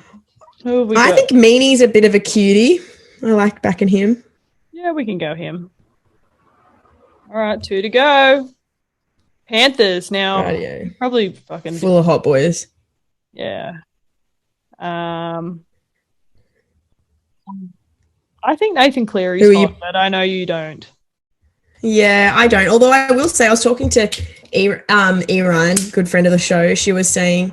I think Meanie's a bit of a cutie. I like backing him. Yeah, we can go him. All right, 2 to go. Panthers now. Radio. Probably fucking full of hot boys. Yeah. I think Nathan Cleary's Who are you- hot, but I know you don't. Yeah, I don't. Although I will say, I was talking to Ryan, good friend of the show. She was saying,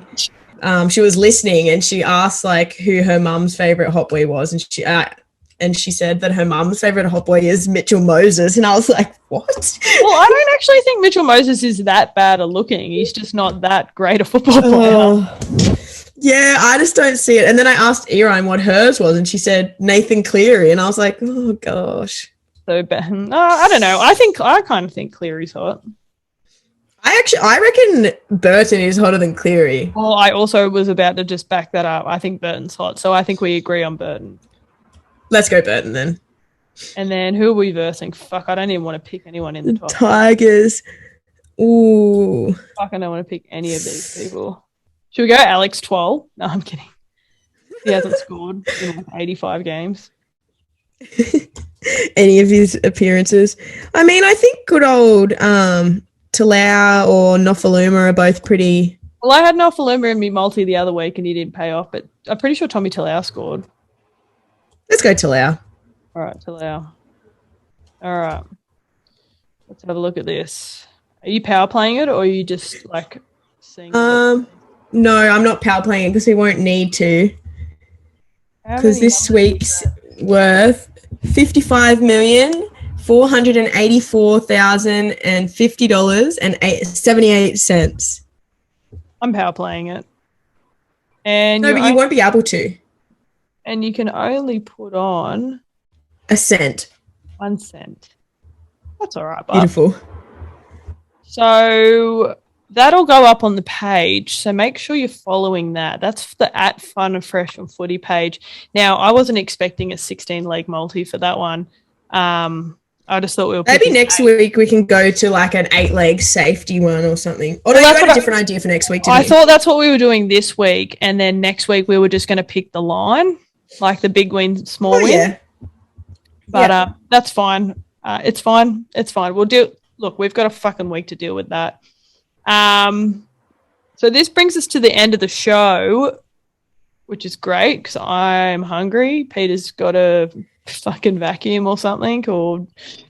she was listening, and she asked like who her mum's favorite hot boy was, and she said that her mum's favorite hot boy is Mitchell Moses, and I was like, what? Well, I don't actually think Mitchell Moses is that bad at looking. He's just not that great a football player. Yeah, I just don't see it. And then I asked Ryan what hers was, and she said Nathan Cleary, and I was like, oh gosh. So bad. No, I don't know. I kind of think Cleary's hot. I reckon Burton is hotter than Cleary. Well, I also was about to just back that up. I think Burton's hot, so I think we agree on Burton. Let's go Burton then. And then who are we versing? Fuck, I don't even want to pick anyone in the top. Tigers. Ooh. Fuck, I don't want to pick any of these people. Should we go Alex Twal? No, I'm kidding. He hasn't scored in like 85 games. Any of his appearances. I mean, I think good old Talau or Nofaluma are both pretty. Well, I had Nofaluma in me multi the other week and he didn't pay off, but I'm pretty sure Tommy Talau scored. Let's go Talau. All right, Talau. All right. Let's have a look at this. Are you power playing it or are you just like seeing it? No, I'm not power playing it because we won't need to. Because this week's worth $55,484,050.78. I'm power playing it. And no, but you won't be able to. And you can only put on a cent. 1 cent. That's all right, bud. Beautiful. So that'll go up on the page. So make sure you're following that. That's the @Fun Fresh Footy page. Now, I wasn't expecting a 16-leg multi for that one. I just thought we were maybe next week we can go to like an 8-leg safety one or something. Or no, you had a different idea for next week. I thought that's what we were doing this week, and then next week we were just going to pick the line, like the big win, small win. Yeah. But that's fine. It's fine. It's fine. We'll do. Look, we've got a fucking week to deal with that. So this brings us to the end of the show, which is great because I'm hungry. Peter's got to fucking vacuum or something, or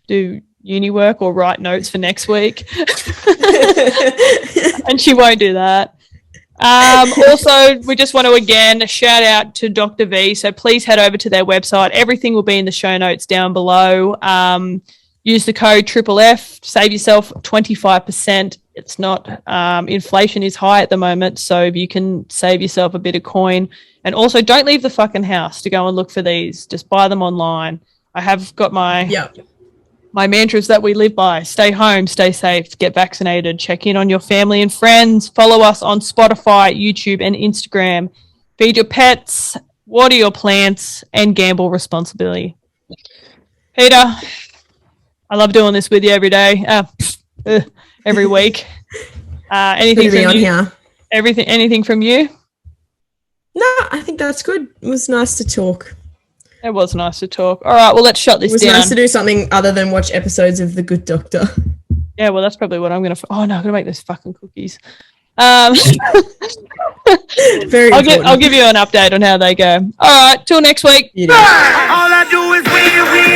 do uni work or write notes for next week. And she won't do that. Also, we just want to again shout out to Dr. V. So please head over to their website. Everything will be in the show notes down below. Use the code FFF, save yourself 25%. It's not, inflation is high at the moment, so you can save yourself a bit of coin. And also, don't leave the fucking house to go and look for these. Just buy them online. I have got my mantras that we live by. Stay home, stay safe, get vaccinated, check in on your family and friends. Follow us on Spotify, YouTube, and Instagram. Feed your pets, water your plants, and gamble responsibly. Peter, I love doing this with you every day, every week. Anything from you? Here. Anything from you? No, I think that's good. It was nice to talk. It was nice to talk. All right, well, let's shut this down. It was nice to do something other than watch episodes of The Good Doctor. Yeah, well, that's probably what I'm going to... Oh, no, I'm going to make those fucking cookies. Very I'll give you an update on how they go. All right, till next week. All I do is win.